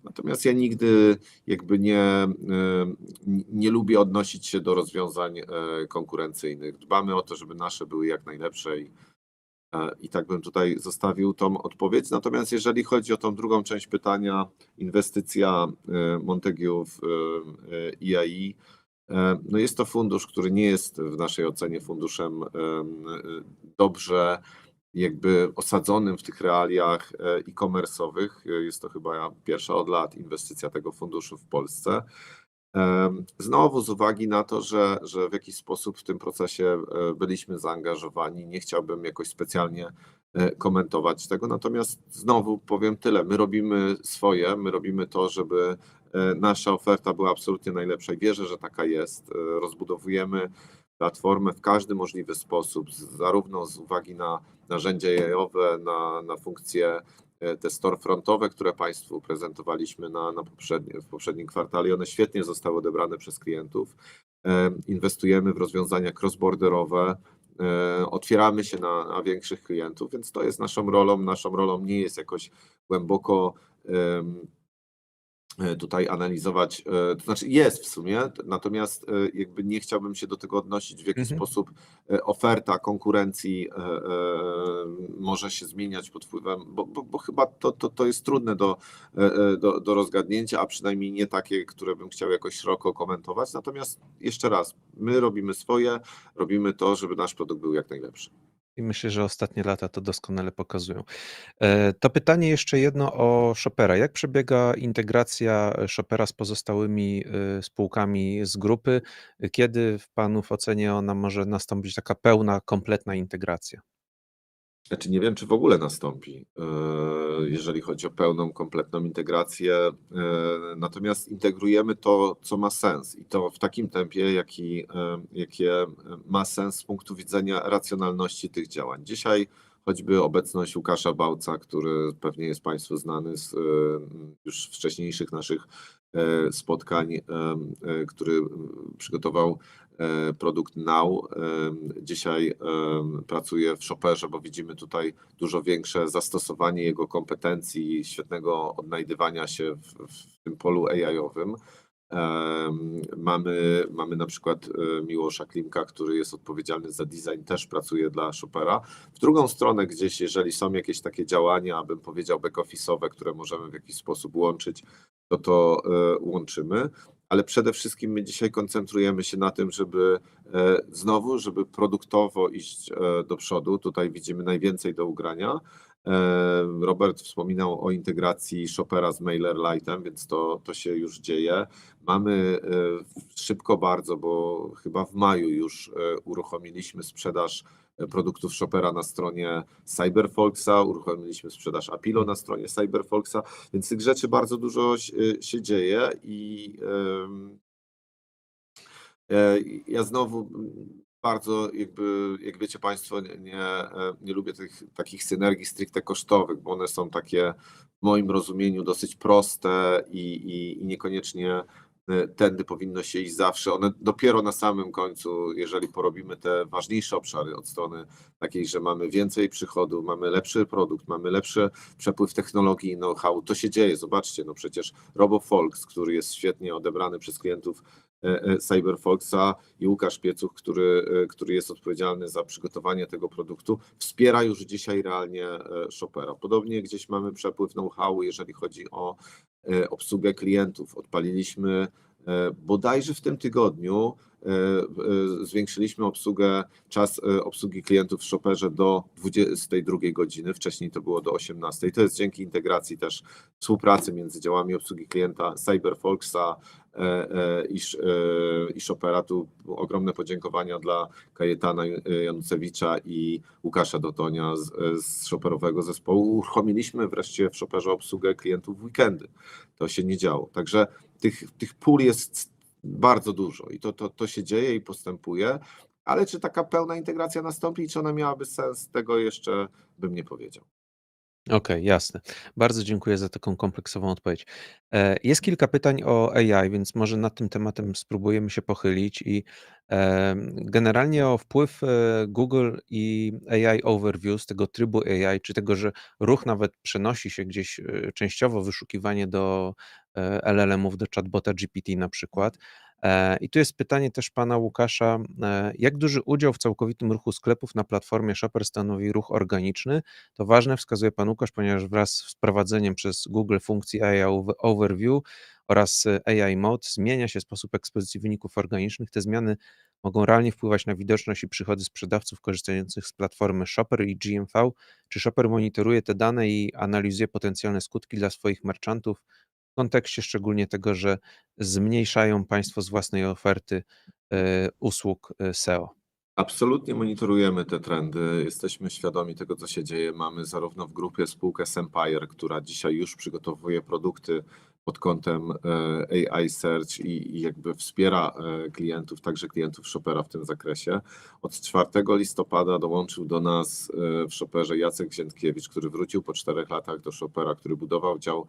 Natomiast ja nigdy jakby nie lubię odnosić się do rozwiązań konkurencyjnych. Dbamy o to, żeby nasze były jak najlepsze i tak bym tutaj zostawił tą odpowiedź. Natomiast jeżeli chodzi o tą drugą część pytania, inwestycja Montagu w EIE, no jest to fundusz, który nie jest w naszej ocenie funduszem dobrze jakby osadzonym w tych realiach e-commerce'owych. Jest to chyba pierwsza od lat inwestycja tego funduszu w Polsce. Znowu z uwagi na to, że w jakiś sposób w tym procesie byliśmy zaangażowani, nie chciałbym jakoś specjalnie komentować tego, natomiast znowu powiem tyle, my robimy swoje, my robimy to, żeby nasza oferta była absolutnie najlepsza i wierzę, że taka jest. Rozbudowujemy platformę w każdy możliwy sposób, zarówno z uwagi na narzędzia AI-owe, na funkcje te storefrontowe, które Państwu prezentowaliśmy w poprzednim kwartale, one świetnie zostały odebrane przez klientów. Inwestujemy w rozwiązania cross-borderowe, otwieramy się na większych klientów, więc to jest naszą rolą. Naszą rolą nie jest jakoś głęboko tutaj analizować, to znaczy jest w sumie, natomiast jakby nie chciałbym się do tego odnosić, w jaki sposób oferta konkurencji może się zmieniać pod wpływem, bo chyba to jest trudne do rozgadnięcia, a przynajmniej nie takie, które bym chciał jakoś szeroko komentować. Natomiast jeszcze raz, my robimy swoje, robimy to, żeby nasz produkt był jak najlepszy. I myślę, że ostatnie lata to doskonale pokazują. To pytanie jeszcze jedno o Shopera. Jak przebiega integracja Shopera z pozostałymi spółkami z grupy? Kiedy w Panów ocenie ona może nastąpić taka pełna, kompletna integracja? Znaczy nie wiem, czy w ogóle nastąpi, jeżeli chodzi o pełną, kompletną integrację. Natomiast integrujemy to, co ma sens i to w takim tempie, jakie ma sens z punktu widzenia racjonalności tych działań. Dzisiaj choćby obecność Łukasza Bałca, który pewnie jest Państwu znany z już wcześniejszych naszych spotkań, który przygotował produkt Now. Dzisiaj pracuje w Shopperze, bo widzimy tutaj dużo większe zastosowanie jego kompetencji, świetnego odnajdywania się w tym polu AI-owym. Mamy na przykład Miłosza Klimka, który jest odpowiedzialny za design, też pracuje dla Shopera. W drugą stronę gdzieś, jeżeli są jakieś takie działania, bym powiedział back-office'owe, które możemy w jakiś sposób łączyć, to łączymy. Ale przede wszystkim my dzisiaj koncentrujemy się na tym, żeby produktowo iść do przodu. Tutaj widzimy najwięcej do ugrania. Robert wspominał o integracji Shopera z MailerLite'em, więc to się już dzieje. Mamy szybko bardzo, bo chyba w maju już uruchomiliśmy sprzedaż produktów Shopera na stronie CyberFolksa, uruchomiliśmy sprzedaż Apilo na stronie CyberFolksa, więc tych rzeczy bardzo dużo się dzieje i ja znowu bardzo jak wiecie Państwo, nie lubię tych takich synergii stricte kosztowych, bo one są takie w moim rozumieniu dosyć proste i niekoniecznie tędy powinno się iść zawsze. One dopiero na samym końcu, jeżeli porobimy te ważniejsze obszary od strony takiej, że mamy więcej przychodu, mamy lepszy produkt, mamy lepszy przepływ technologii i know-how, to się dzieje. Zobaczcie, no przecież RoboFolks, który jest świetnie odebrany przez klientów CyberFolksa i Łukasz Piecuch, który jest odpowiedzialny za przygotowanie tego produktu, wspiera już dzisiaj realnie Shopera. Podobnie gdzieś mamy przepływ know-how, jeżeli chodzi o obsługę klientów. Odpaliliśmy bodajże w tym tygodniu, zwiększyliśmy czas obsługi klientów w Shopperze do 22 godziny, wcześniej to było do 18. To jest dzięki integracji też współpracy między działami obsługi klienta CyberFolksa i Shopera. Tu ogromne podziękowania dla Kajetana Janucewicza i Łukasza Dotonia z shopperowego zespołu. Uruchomiliśmy wreszcie w Shopperze obsługę klientów w weekendy. To się nie działo. Także tych pól jest bardzo dużo i to się dzieje i postępuje, ale czy taka pełna integracja nastąpi i czy ona miałaby sens, tego jeszcze bym nie powiedział. Okej, jasne. Bardzo dziękuję za taką kompleksową odpowiedź. Jest kilka pytań o AI, więc może nad tym tematem spróbujemy się pochylić i generalnie o wpływ Google i AI Overview z tego trybu AI, czy tego, że ruch nawet przenosi się gdzieś częściowo wyszukiwanie do LLM-ów, do chatbota GPT na przykład. I tu jest pytanie też pana Łukasza, jak duży udział w całkowitym ruchu sklepów na platformie Shopper stanowi ruch organiczny? To ważne, wskazuje pan Łukasz, ponieważ wraz z wprowadzeniem przez Google funkcji AI Overview oraz AI Mode zmienia się sposób ekspozycji wyników organicznych. Te zmiany mogą realnie wpływać na widoczność i przychody sprzedawców korzystających z platformy Shopper i GMV. Czy Shopper monitoruje te dane i analizuje potencjalne skutki dla swoich merchantów w kontekście szczególnie tego, że zmniejszają Państwo z własnej oferty usług SEO? Absolutnie monitorujemy te trendy, jesteśmy świadomi tego, co się dzieje. Mamy zarówno w grupie spółkę Sempire, która dzisiaj już przygotowuje produkty pod kątem AI Search i jakby wspiera klientów, także klientów Shopera w tym zakresie. Od 4 listopada dołączył do nas w Shopperze Jacek Ziętkiewicz, który wrócił po 4 latach do Shopera, który budował dział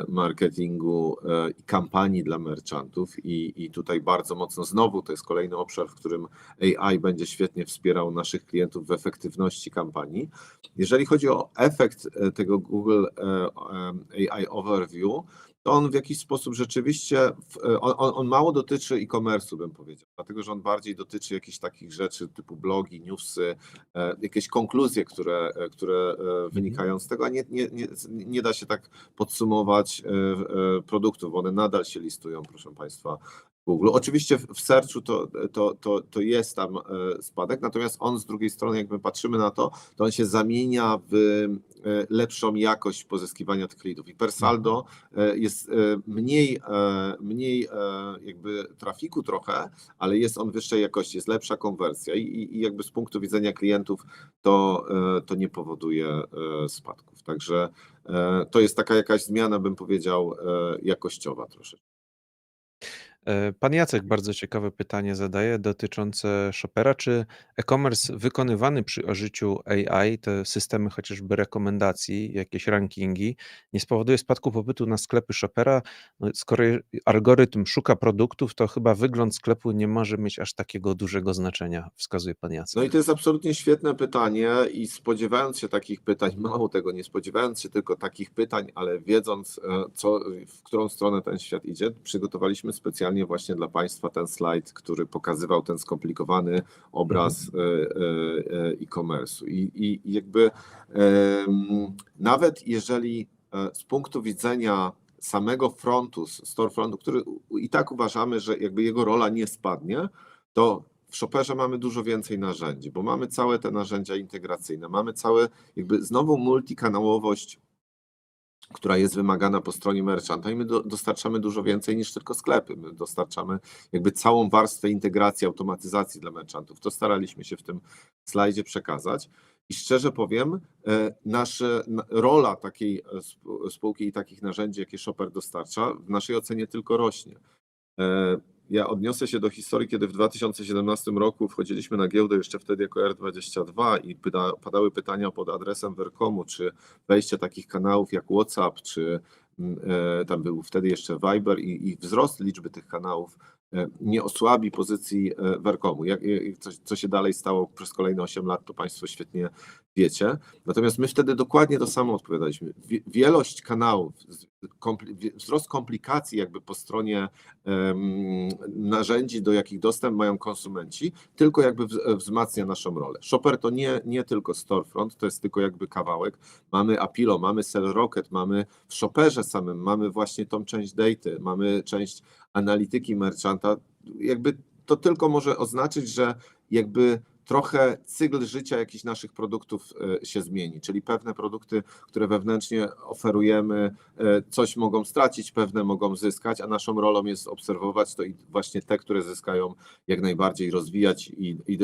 marketingu i kampanii dla merchantów i tutaj bardzo mocno znowu to jest kolejny obszar, w którym AI będzie świetnie wspierał naszych klientów w efektywności kampanii. Jeżeli chodzi o efekt tego Google AI Overview, to on w jakiś sposób rzeczywiście, on mało dotyczy e-commerce'u, bym powiedział, dlatego że on bardziej dotyczy jakichś takich rzeczy typu blogi, newsy, jakieś konkluzje, które wynikają z tego, a nie da się tak podsumować produktów, bo one nadal się listują, proszę Państwa, Google. Oczywiście w searchu to jest tam spadek, natomiast on z drugiej strony, jak my patrzymy na to on się zamienia w lepszą jakość pozyskiwania tych leadów. I per saldo jest mniej jakby trafiku trochę, ale jest on wyższej jakości, jest lepsza konwersja i jakby z punktu widzenia klientów to nie powoduje spadków. Także to jest taka jakaś zmiana, bym powiedział, jakościowa troszeczkę. Pan Jacek bardzo ciekawe pytanie zadaje dotyczące Shopera. Czy e-commerce wykonywany przy użyciu AI, te systemy chociażby rekomendacji, jakieś rankingi, nie spowoduje spadku popytu na sklepy Shopera? No, skoro algorytm szuka produktów, to chyba wygląd sklepu nie może mieć aż takiego dużego znaczenia, wskazuje pan No Jacek. i to jest absolutnie świetne pytanie i spodziewając się takich pytań, mało tego, nie spodziewając się tylko takich pytań, ale wiedząc, w którą stronę ten świat idzie, przygotowaliśmy specjalnie właśnie dla Państwa ten slajd, który pokazywał ten skomplikowany obraz e-commerce'u. I jakby nawet jeżeli z punktu widzenia samego frontu, storefrontu, który i tak uważamy, że jakby jego rola nie spadnie, to w Shopperze mamy dużo więcej narzędzi, bo mamy całe te narzędzia integracyjne, mamy całe jakby znowu multikanałowość, która jest wymagana po stronie merchanta i my dostarczamy dużo więcej niż tylko sklepy. My dostarczamy jakby całą warstwę integracji, automatyzacji dla merchantów. To staraliśmy się w tym slajdzie przekazać. I szczerze powiem, nasza rola takiej spółki i takich narzędzi, jakie Shopper dostarcza, w naszej ocenie tylko rośnie. Ja odniosę się do historii, kiedy w 2017 roku wchodziliśmy na giełdę jeszcze wtedy jako R22 i padały pytania pod adresem Vercomu, czy wejście takich kanałów jak WhatsApp, czy tam był wtedy jeszcze Viber i wzrost liczby tych kanałów nie osłabi pozycji Vercomu. Co się dalej stało przez kolejne 8 lat, to Państwo świetnie wiecie. Natomiast my wtedy dokładnie to samo odpowiadaliśmy. Wielość kanałów, wzrost komplikacji jakby po stronie narzędzi, do jakich dostęp mają konsumenci, tylko jakby wzmacnia naszą rolę. Shopper to nie tylko storefront, to jest tylko jakby kawałek. Mamy Apilo, mamy SellRocket, mamy w Shopperze samym, mamy właśnie tą część data, mamy część analityki merchanta. Jakby to tylko może oznaczyć, że jakby trochę cykl życia jakichś naszych produktów się zmieni, czyli pewne produkty, które wewnętrznie oferujemy, coś mogą stracić, pewne mogą zyskać, a naszą rolą jest obserwować to i właśnie te, które zyskają, jak najbardziej rozwijać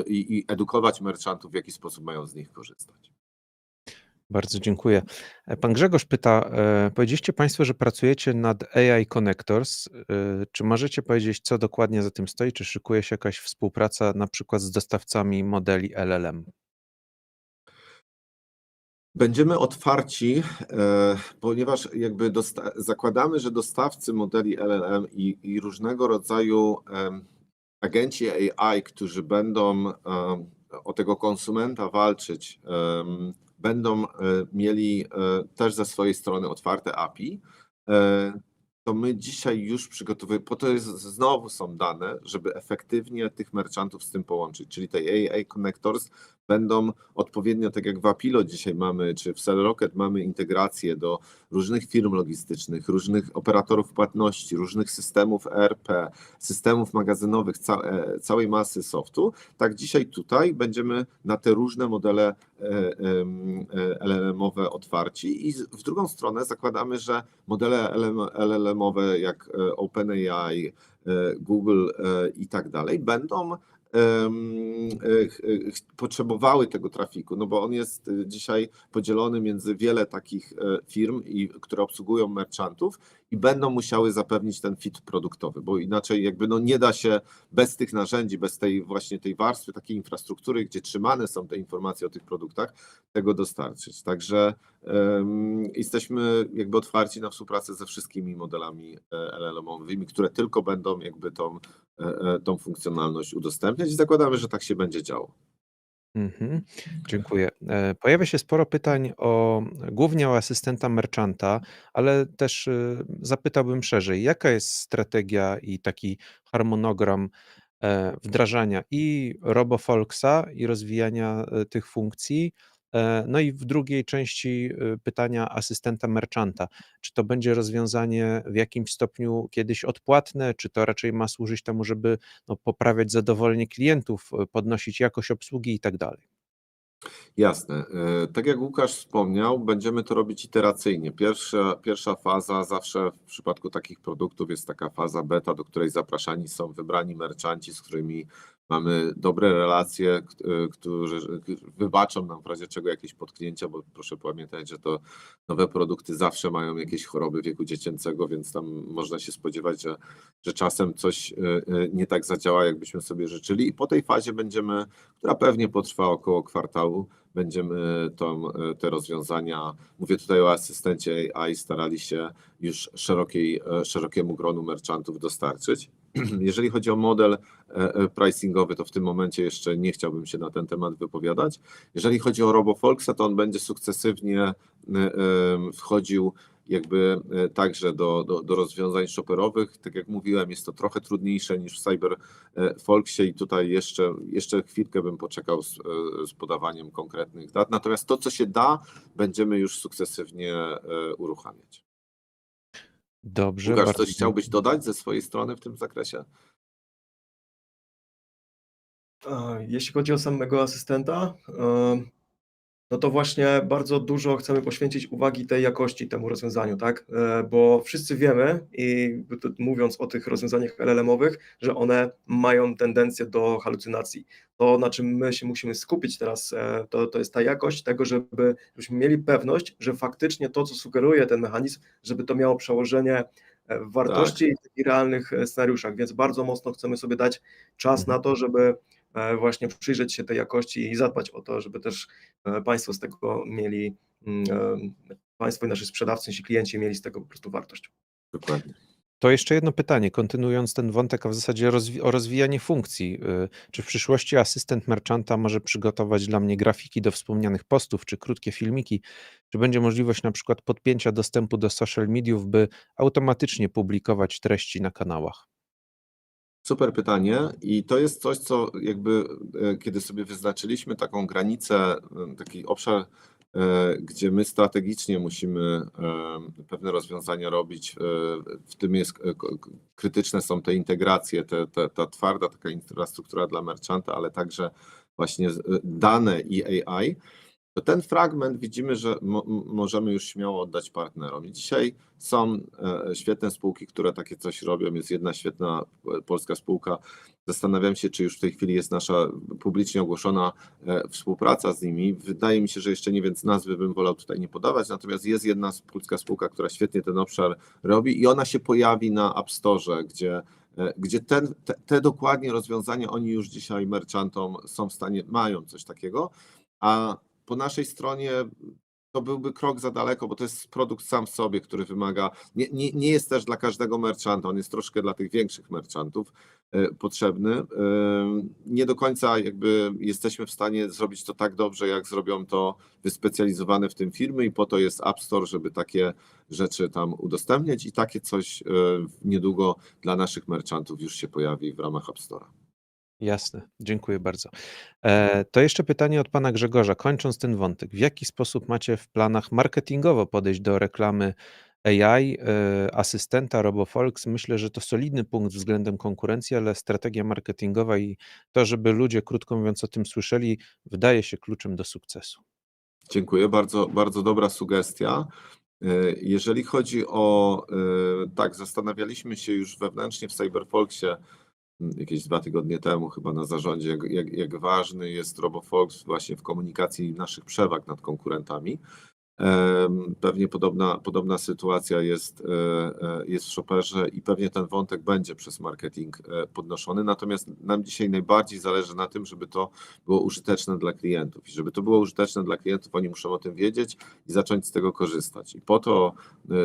i edukować merchantów, w jaki sposób mają z nich korzystać. Bardzo dziękuję. Pan Grzegorz pyta, powiedzieliście Państwo, że pracujecie nad AI Connectors. Czy możecie powiedzieć, co dokładnie za tym stoi? Czy szykuje się jakaś współpraca na przykład z dostawcami modeli LLM? Będziemy otwarci, ponieważ jakby zakładamy, że dostawcy modeli LLM i różnego rodzaju agenci AI, którzy będą o tego konsumenta walczyć, będą mieli też ze swojej strony otwarte API, to my dzisiaj już przygotowujemy, po to znowu są dane, żeby efektywnie tych merchantów z tym połączyć, czyli te AI Connectors będą odpowiednio, tak jak w Apilo dzisiaj mamy, czy w SellRocket mamy integrację do różnych firm logistycznych, różnych operatorów płatności, różnych systemów ERP, systemów magazynowych, całej masy softu, tak dzisiaj tutaj będziemy na te różne modele LLM-owe otwarci i w drugą stronę zakładamy, że modele LLM-owe jak OpenAI, Google i tak dalej będą potrzebowały tego trafiku, no bo on jest dzisiaj podzielony między wiele takich firm, które obsługują merchantów i będą musiały zapewnić ten fit produktowy, bo inaczej jakby no nie da się bez tych narzędzi, bez tej warstwy, takiej infrastruktury, gdzie trzymane są te informacje o tych produktach, tego dostarczyć. Także jesteśmy jakby otwarci na współpracę ze wszystkimi modelami LLM-owymi, które tylko będą jakby tą funkcjonalność udostępniać i zakładamy, że tak się będzie działo. Dziękuję. Pojawia się sporo pytań głównie o asystenta merchanta, ale też zapytałbym szerzej, jaka jest strategia i taki harmonogram wdrażania i RoboFolksa i rozwijania tych funkcji No i w drugiej części pytania asystenta merchanta. Czy to będzie rozwiązanie w jakimś stopniu kiedyś odpłatne, czy to raczej ma służyć temu, żeby poprawiać zadowolenie klientów, podnosić jakość obsługi i tak dalej? Jasne. Tak jak Łukasz wspomniał, będziemy to robić iteracyjnie. Pierwsza faza zawsze w przypadku takich produktów jest taka faza beta, do której zapraszani są wybrani merchanci, z którymi mamy dobre relacje, którzy wybaczą nam w razie czego jakieś potknięcia, bo proszę pamiętać, że to nowe produkty zawsze mają jakieś choroby wieku dziecięcego, więc tam można się spodziewać, że czasem coś nie tak zadziała, jakbyśmy sobie życzyli. I po tej fazie będziemy, która pewnie potrwa około kwartału, będziemy te rozwiązania, mówię tutaj o asystencie AI, starali się już szerokiemu gronu merchantów dostarczyć. Jeżeli chodzi o model pricingowy, to w tym momencie jeszcze nie chciałbym się na ten temat wypowiadać. Jeżeli chodzi o RoboFolksa, to on będzie sukcesywnie wchodził jakby także do rozwiązań shopperowych. Tak jak mówiłem, jest to trochę trudniejsze niż w CyberFolksie i tutaj jeszcze chwilkę bym poczekał z podawaniem konkretnych dat. Natomiast to, co się da, będziemy już sukcesywnie uruchamiać. Dobrze, Łukasz, bardzo coś chciałbyś dodać ze swojej strony w tym zakresie? Jeśli chodzi o samego asystenta, no to właśnie bardzo dużo chcemy poświęcić uwagi tej jakości temu rozwiązaniu, tak? Bo wszyscy wiemy i mówiąc o tych rozwiązaniach LLM-owych, że one mają tendencję do halucynacji. To, na czym my się musimy skupić teraz, to jest ta jakość tego, żebyśmy mieli pewność, że faktycznie to, co sugeruje ten mechanizm, żeby to miało przełożenie w wartości i w takich realnych scenariuszach, więc bardzo mocno chcemy sobie dać czas na to, żeby właśnie przyjrzeć się tej jakości i zadbać o to, żeby też Państwo z tego mieli, Państwo i nasi sprzedawcy, nasi klienci mieli z tego po prostu wartość. Dokładnie. To jeszcze jedno pytanie, kontynuując ten wątek, a w zasadzie o rozwijanie funkcji. Czy w przyszłości asystent merchanta może przygotować dla mnie grafiki do wspomnianych postów, czy krótkie filmiki? Czy będzie możliwość na przykład podpięcia dostępu do social mediów, by automatycznie publikować treści na kanałach? Super pytanie i to jest coś, co jakby kiedy sobie wyznaczyliśmy taką granicę, taki obszar, gdzie my strategicznie musimy pewne rozwiązania robić, w tym jest krytyczne są te integracje, ta twarda taka infrastruktura dla merchanta, ale także właśnie dane i AI. To ten fragment widzimy, że możemy już śmiało oddać partnerom. I dzisiaj są świetne spółki, które takie coś robią. Jest jedna świetna polska spółka. Zastanawiam się, czy już w tej chwili jest nasza publicznie ogłoszona współpraca z nimi. Wydaje mi się, że jeszcze nie, więc nazwy bym wolał tutaj nie podawać. Natomiast jest jedna polska spółka, która świetnie ten obszar robi i ona się pojawi na App Store, gdzie te dokładnie rozwiązania oni już dzisiaj merchantom są w stanie, mają coś takiego, a po naszej stronie to byłby krok za daleko, bo to jest produkt sam w sobie, który wymaga, nie jest też dla każdego merchanta, on jest troszkę dla tych większych merchantów potrzebny. Nie do końca jakby jesteśmy w stanie zrobić to tak dobrze, jak zrobią to wyspecjalizowane w tym firmy i po to jest App Store, żeby takie rzeczy tam udostępniać i takie coś niedługo dla naszych merchantów już się pojawi w ramach App Store'a. Jasne, dziękuję bardzo. To jeszcze pytanie od pana Grzegorza. Kończąc ten wątek, w jaki sposób macie w planach marketingowo podejść do reklamy AI, asystenta RoboFolks? Myślę, że to solidny punkt względem konkurencji, ale strategia marketingowa i to, żeby ludzie, krótko mówiąc, o tym słyszeli, wydaje się kluczem do sukcesu. Dziękuję, bardzo, bardzo dobra sugestia. Jeżeli chodzi o, tak, zastanawialiśmy się już wewnętrznie w CyberFolksie jakieś 2 tygodnie temu chyba na zarządzie, jak ważny jest RoboFolks właśnie w komunikacji naszych przewag nad konkurentami. Pewnie podobna sytuacja jest w Shopperze i pewnie ten wątek będzie przez marketing podnoszony, natomiast nam dzisiaj najbardziej zależy na tym, żeby to było użyteczne dla klientów i żeby to było użyteczne dla klientów, oni muszą o tym wiedzieć i zacząć z tego korzystać i po to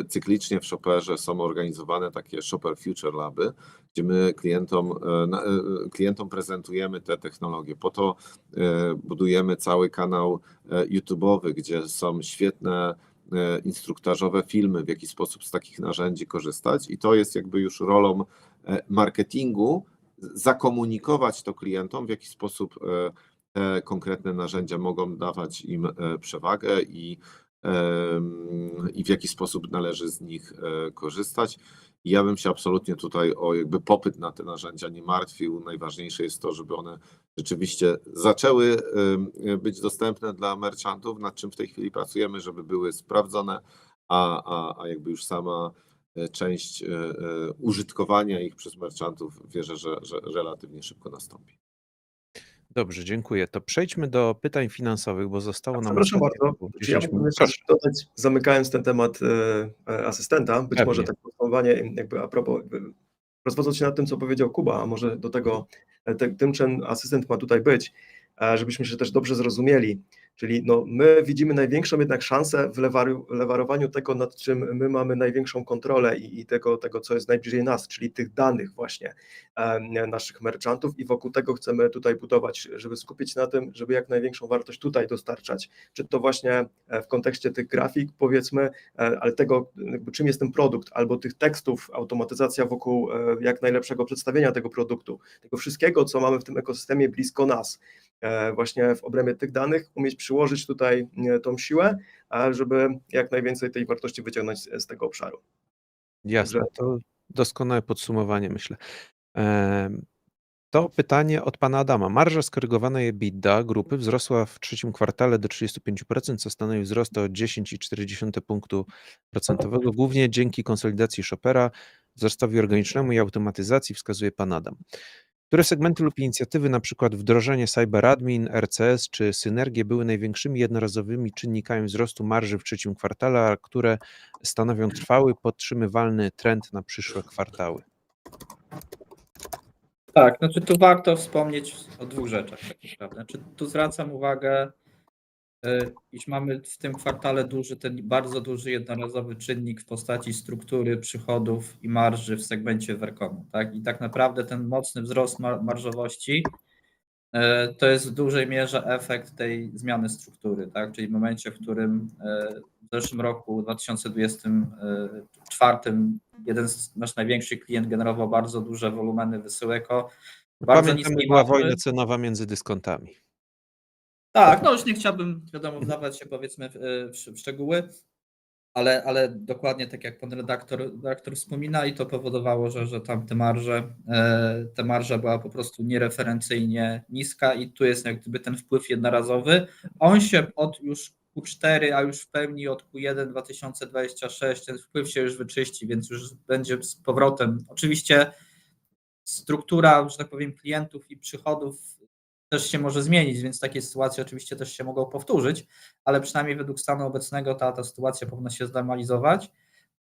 cyklicznie w Shopperze są organizowane takie Shopper Future Laby, gdzie my klientom prezentujemy te technologie, po to budujemy cały kanał YouTube'owy, gdzie są świetne instruktażowe filmy, w jaki sposób z takich narzędzi korzystać i to jest jakby już rolą marketingu, zakomunikować to klientom, w jaki sposób te konkretne narzędzia mogą dawać im przewagę i w jaki sposób należy z nich korzystać. Ja bym się absolutnie tutaj o jakby popyt na te narzędzia nie martwił. Najważniejsze jest to, żeby one rzeczywiście zaczęły być dostępne dla merchantów, nad czym w tej chwili pracujemy, żeby były sprawdzone, a jakby już sama część użytkowania ich przez merchantów wierzę, że relatywnie szybko nastąpi. Dobrze, dziękuję. To przejdźmy do pytań finansowych, bo zostało nam Przepraszam ostatnio bardzo, około czy ja 10 mógłbym minut. jeszcze Proszę. dodać, zamykając ten temat asystenta, być może Pewnie. tak podsumowanie jakby a propos, rozwodząc się nad tym, co powiedział Kuba, a może do tego, tym czym asystent ma tutaj być, żebyśmy się też dobrze zrozumieli. Czyli no, my widzimy największą jednak szansę w lewarowaniu tego, nad czym my mamy największą kontrolę i tego, co jest najbliżej nas, czyli tych danych właśnie naszych merchantów i wokół tego chcemy tutaj budować, żeby skupić na tym, żeby jak największą wartość tutaj dostarczać. Czy to właśnie w kontekście tych grafik powiedzmy, ale tego jakby czym jest ten produkt, albo tych tekstów, automatyzacja wokół jak najlepszego przedstawienia tego produktu, tego wszystkiego, co mamy w tym ekosystemie blisko nas. Właśnie w obrębie tych danych umieć przyłożyć tutaj tą siłę, żeby jak najwięcej tej wartości wyciągnąć z tego obszaru. Jasne, Także to doskonałe podsumowanie, myślę. To pytanie od pana Adama. Marża skorygowana EBITDA grupy wzrosła w trzecim kwartale do 35%, co stanowi wzrost o 10,4 punktu procentowego, głównie dzięki konsolidacji Shopera, wzrostowi organicznemu i automatyzacji, wskazuje pan Adam. Które segmenty lub inicjatywy, np. wdrożenie CyberAdmin, RCS czy synergie, były największymi jednorazowymi czynnikami wzrostu marży w trzecim kwartale, a które stanowią trwały, podtrzymywalny trend na przyszłe kwartały? Tak, znaczy tu warto wspomnieć o dwóch rzeczach tak naprawdę. Znaczy, tu zwracam uwagę, iż mamy w tym kwartale ten bardzo duży jednorazowy czynnik w postaci struktury przychodów i marży w segmencie Vercomu, tak? I tak naprawdę ten mocny wzrost marżowości to jest w dużej mierze efekt tej zmiany struktury, tak? Czyli w momencie, w którym w zeszłym roku, w 2024, nasz największy klient generował bardzo duże wolumeny wysyłek o bardzo Pamiętamy, niskiej była marży. wojna cenowa między dyskontami. Tak, no już nie chciałbym, wiadomo, wdawać się powiedzmy w szczegóły, ale dokładnie tak jak pan redaktor wspomina i to powodowało, że tam ta marża była po prostu niereferencyjnie niska i tu jest jak gdyby ten wpływ jednorazowy. On się od już Q4, a już w pełni od Q1 2026 ten wpływ się już wyczyści, więc już będzie z powrotem. Oczywiście struktura, że tak powiem, klientów i przychodów też się może zmienić, więc takie sytuacje oczywiście też się mogą powtórzyć, ale przynajmniej według stanu obecnego ta sytuacja powinna się znormalizować.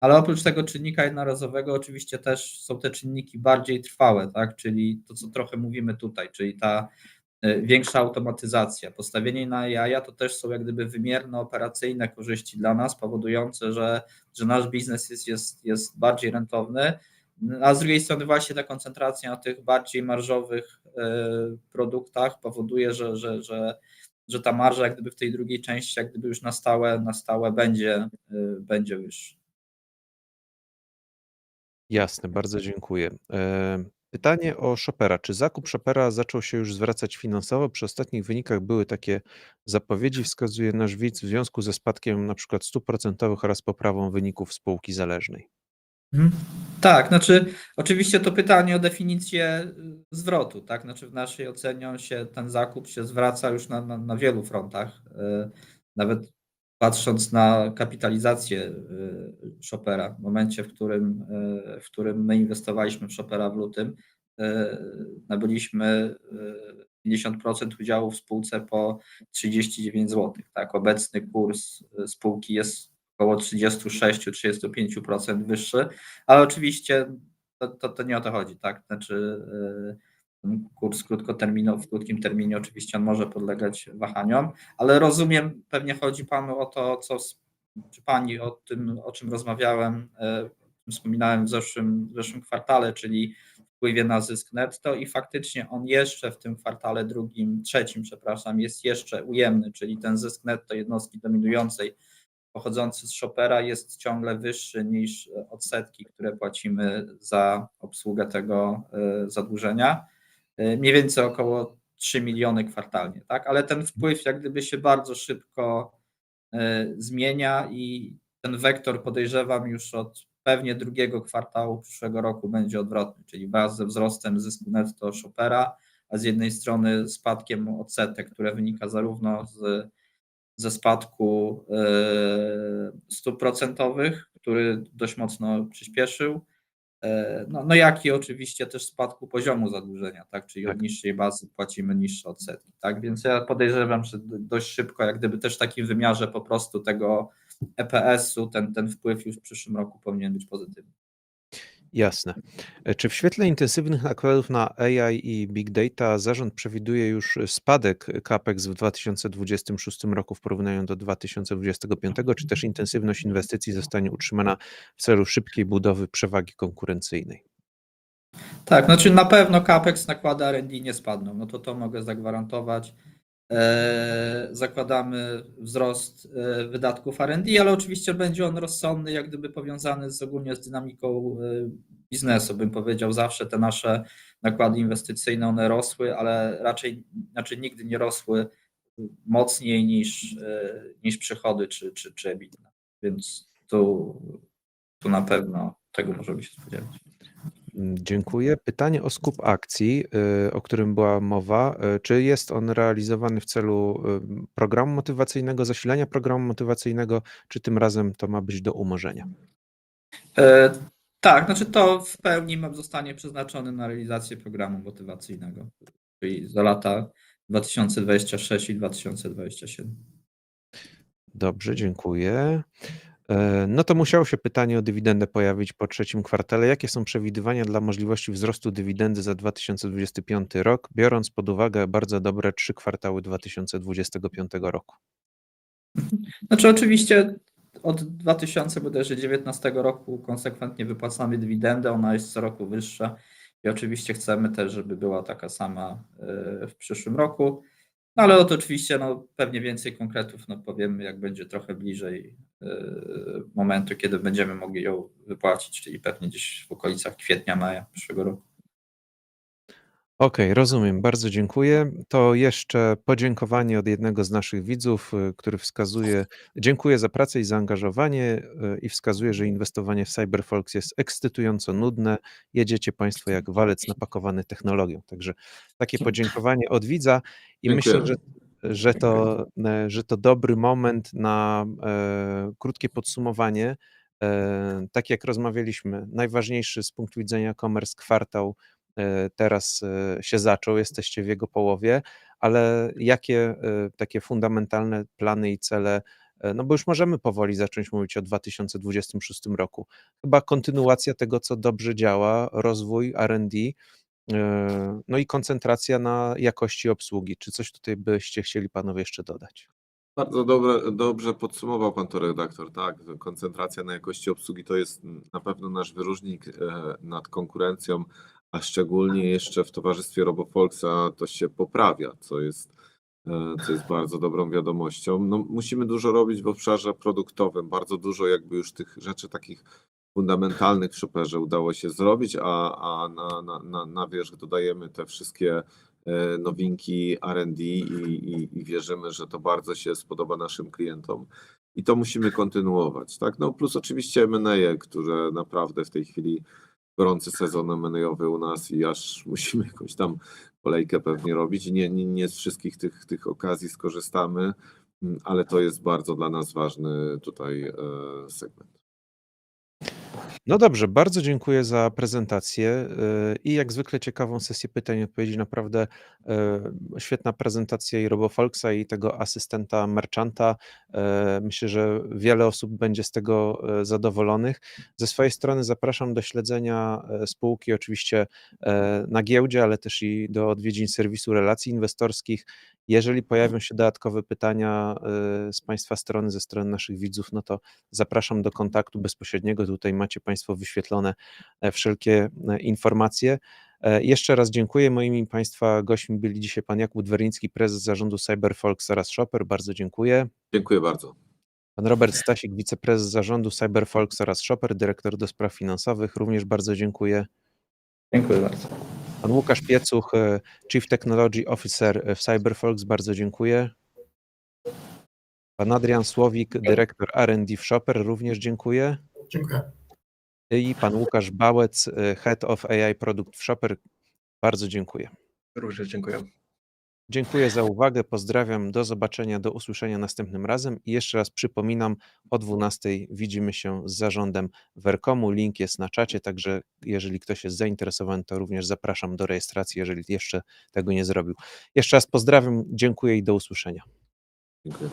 Ale oprócz tego czynnika jednorazowego oczywiście też są te czynniki bardziej trwałe, tak? Czyli to, co trochę mówimy tutaj, czyli ta większa automatyzacja, postawienie na AI to też są jak gdyby wymierne operacyjne korzyści dla nas, powodujące, że nasz biznes jest bardziej rentowny. A z drugiej strony właśnie ta koncentracja na tych bardziej marżowych produktach powoduje, że ta marża jak gdyby w tej drugiej części jak gdyby już na stałe będzie wyższa. Jasne, bardzo dziękuję. Pytanie o Shopera. Czy zakup Shopera zaczął się już zwracać finansowo? Przy ostatnich wynikach były takie zapowiedzi, wskazuje nasz widz, w związku ze spadkiem np. stóp procentowych oraz poprawą wyników spółki zależnej. Tak, znaczy oczywiście to pytanie o definicję zwrotu, tak? Znaczy w naszej ocenie ten zakup się zwraca już na wielu frontach. Nawet patrząc na kapitalizację Shopera, w momencie, w którym my inwestowaliśmy w Shopera w lutym, nabyliśmy 50% udziału w spółce po 39 zł. Tak? Obecny kurs spółki jest około 36-35% wyższy, ale oczywiście to nie o to chodzi, tak? Znaczy kurs w krótkim terminie oczywiście on może podlegać wahaniom, ale rozumiem, pewnie chodzi panu o to, czy pani o tym, o czym rozmawiałem, wspominałem w zeszłym kwartale, czyli wpływie na zysk netto i faktycznie on jeszcze w tym kwartale trzecim, jest jeszcze ujemny, czyli ten zysk netto jednostki dominującej pochodzący z Shopera jest ciągle wyższy niż odsetki, które płacimy za obsługę tego zadłużenia. Mniej więcej około 3 miliony kwartalnie, tak? Ale ten wpływ jak gdyby się bardzo szybko zmienia i ten wektor podejrzewam już od pewnie drugiego kwartału przyszłego roku będzie odwrotny, czyli wraz ze wzrostem zysku netto Shoppera, a z jednej strony spadkiem odsetek, które wynika zarówno ze spadku stóp procentowych, który dość mocno przyspieszył, no jak i oczywiście też spadku poziomu zadłużenia, tak? Czyli od niższej bazy płacimy niższe odsetki, tak? Więc ja podejrzewam, że dość szybko, jak gdyby też w takim wymiarze po prostu tego EPS-u, ten wpływ już w przyszłym roku powinien być pozytywny. Jasne. Czy w świetle intensywnych nakładów na AI i big data zarząd przewiduje już spadek CAPEX w 2026 roku w porównaniu do 2025, czy też intensywność inwestycji zostanie utrzymana w celu szybkiej budowy przewagi konkurencyjnej? Tak, znaczy na pewno CAPEX, nakłady R&D nie spadną, no to mogę zagwarantować. Zakładamy wzrost wydatków R&D, ale oczywiście będzie on rozsądny, jak gdyby powiązany ogólnie z dynamiką biznesu. Bym powiedział, zawsze te nasze nakłady inwestycyjne, one rosły, ale raczej nigdy nie rosły mocniej niż przychody czy EBITDA. Więc tu na pewno tego możemy się spodziewać. Dziękuję. Pytanie o skup akcji, o którym była mowa. Czy jest on realizowany w celu programu motywacyjnego, zasilania programu motywacyjnego, czy tym razem to ma być do umorzenia? Tak, znaczy to w pełni zostanie przeznaczony na realizację programu motywacyjnego, czyli za lata 2026 i 2027. Dobrze, dziękuję. No to musiało się pytanie o dywidendę pojawić po trzecim kwartale. Jakie są przewidywania dla możliwości wzrostu dywidendy za 2025 rok, biorąc pod uwagę bardzo dobre 3 kwartały 2025 roku? Znaczy oczywiście od 2019 roku konsekwentnie wypłacamy dywidendę, ona jest co roku wyższa i oczywiście chcemy też, żeby była taka sama w przyszłym roku. No ale oczywiście pewnie więcej konkretów powiemy, jak będzie trochę bliżej momentu, kiedy będziemy mogli ją wypłacić, czyli pewnie gdzieś w okolicach kwietnia, maja przyszłego roku. Okej, rozumiem, bardzo dziękuję. To jeszcze podziękowanie od jednego z naszych widzów, który dziękuję za pracę i zaangażowanie i wskazuje, że inwestowanie w Cyberfolks jest ekscytująco nudne. Jedziecie Państwo jak walec napakowany technologią. Także takie podziękowanie od widza i myślę, że to dobry moment na krótkie podsumowanie. Tak jak rozmawialiśmy, najważniejszy z punktu widzenia e-commerce kwartał teraz się zaczął, jesteście w jego połowie, ale jakie takie fundamentalne plany i cele, no bo już możemy powoli zacząć mówić o 2026 roku. Chyba kontynuacja tego, co dobrze działa, rozwój R&D, no i koncentracja na jakości obsługi. Czy coś tutaj byście chcieli panowie jeszcze dodać? Bardzo dobrze podsumował pan to redaktor. Tak, koncentracja na jakości obsługi to jest na pewno nasz wyróżnik nad konkurencją, a szczególnie jeszcze w towarzystwie RoboFolksa to się poprawia, co jest bardzo dobrą wiadomością. No, musimy dużo robić w obszarze produktowym, bardzo dużo jakby już tych rzeczy takich fundamentalnych w Shopperze udało się zrobić, a na wierzch dodajemy te wszystkie nowinki R&D i wierzymy, że to bardzo się spodoba naszym klientom i to musimy kontynuować, tak? No plus oczywiście M&A, które naprawdę w tej chwili gorący sezon M&A-owy u nas i aż musimy jakąś tam kolejkę pewnie robić i nie z wszystkich tych okazji skorzystamy, ale to jest bardzo dla nas ważny tutaj segment. No dobrze, bardzo dziękuję za prezentację i jak zwykle ciekawą sesję pytań i odpowiedzi. Naprawdę świetna prezentacja i RoboFolksa i tego asystenta merchanta. Myślę, że wiele osób będzie z tego zadowolonych. Ze swojej strony zapraszam do śledzenia spółki oczywiście na giełdzie, ale też i do odwiedzin serwisu relacji inwestorskich. Jeżeli pojawią się dodatkowe pytania z Państwa strony, ze strony naszych widzów, no to zapraszam do kontaktu bezpośredniego. Tutaj macie Państwo wyświetlone wszelkie informacje. Jeszcze raz dziękuję. Moimi Państwa gośćmi byli dzisiaj pan Jakub Dwernicki, prezes zarządu Cyberfolks oraz Shopper. Bardzo dziękuję. Dziękuję bardzo. Pan Robert Stasik, wiceprezes zarządu Cyberfolks oraz Shopper, dyrektor do spraw finansowych. Również bardzo dziękuję. Dziękuję bardzo. Pan Pan Łukasz Piecuch, Chief Technology Officer w CyberFolks, bardzo dziękuję. Pan Adrian Słowik, dyrektor R&D w Shopper, również dziękuję. Dziękuję. I pan Łukasz Bałec, Head of AI Product w Shopper, bardzo dziękuję. Również dziękuję. Dziękuję za uwagę, pozdrawiam, do zobaczenia, do usłyszenia następnym razem i jeszcze raz przypominam, o 12 widzimy się z zarządem Vercomu, link jest na czacie, także jeżeli ktoś jest zainteresowany, to również zapraszam do rejestracji, jeżeli jeszcze tego nie zrobił. Jeszcze raz pozdrawiam, dziękuję i do usłyszenia. Dziękuję.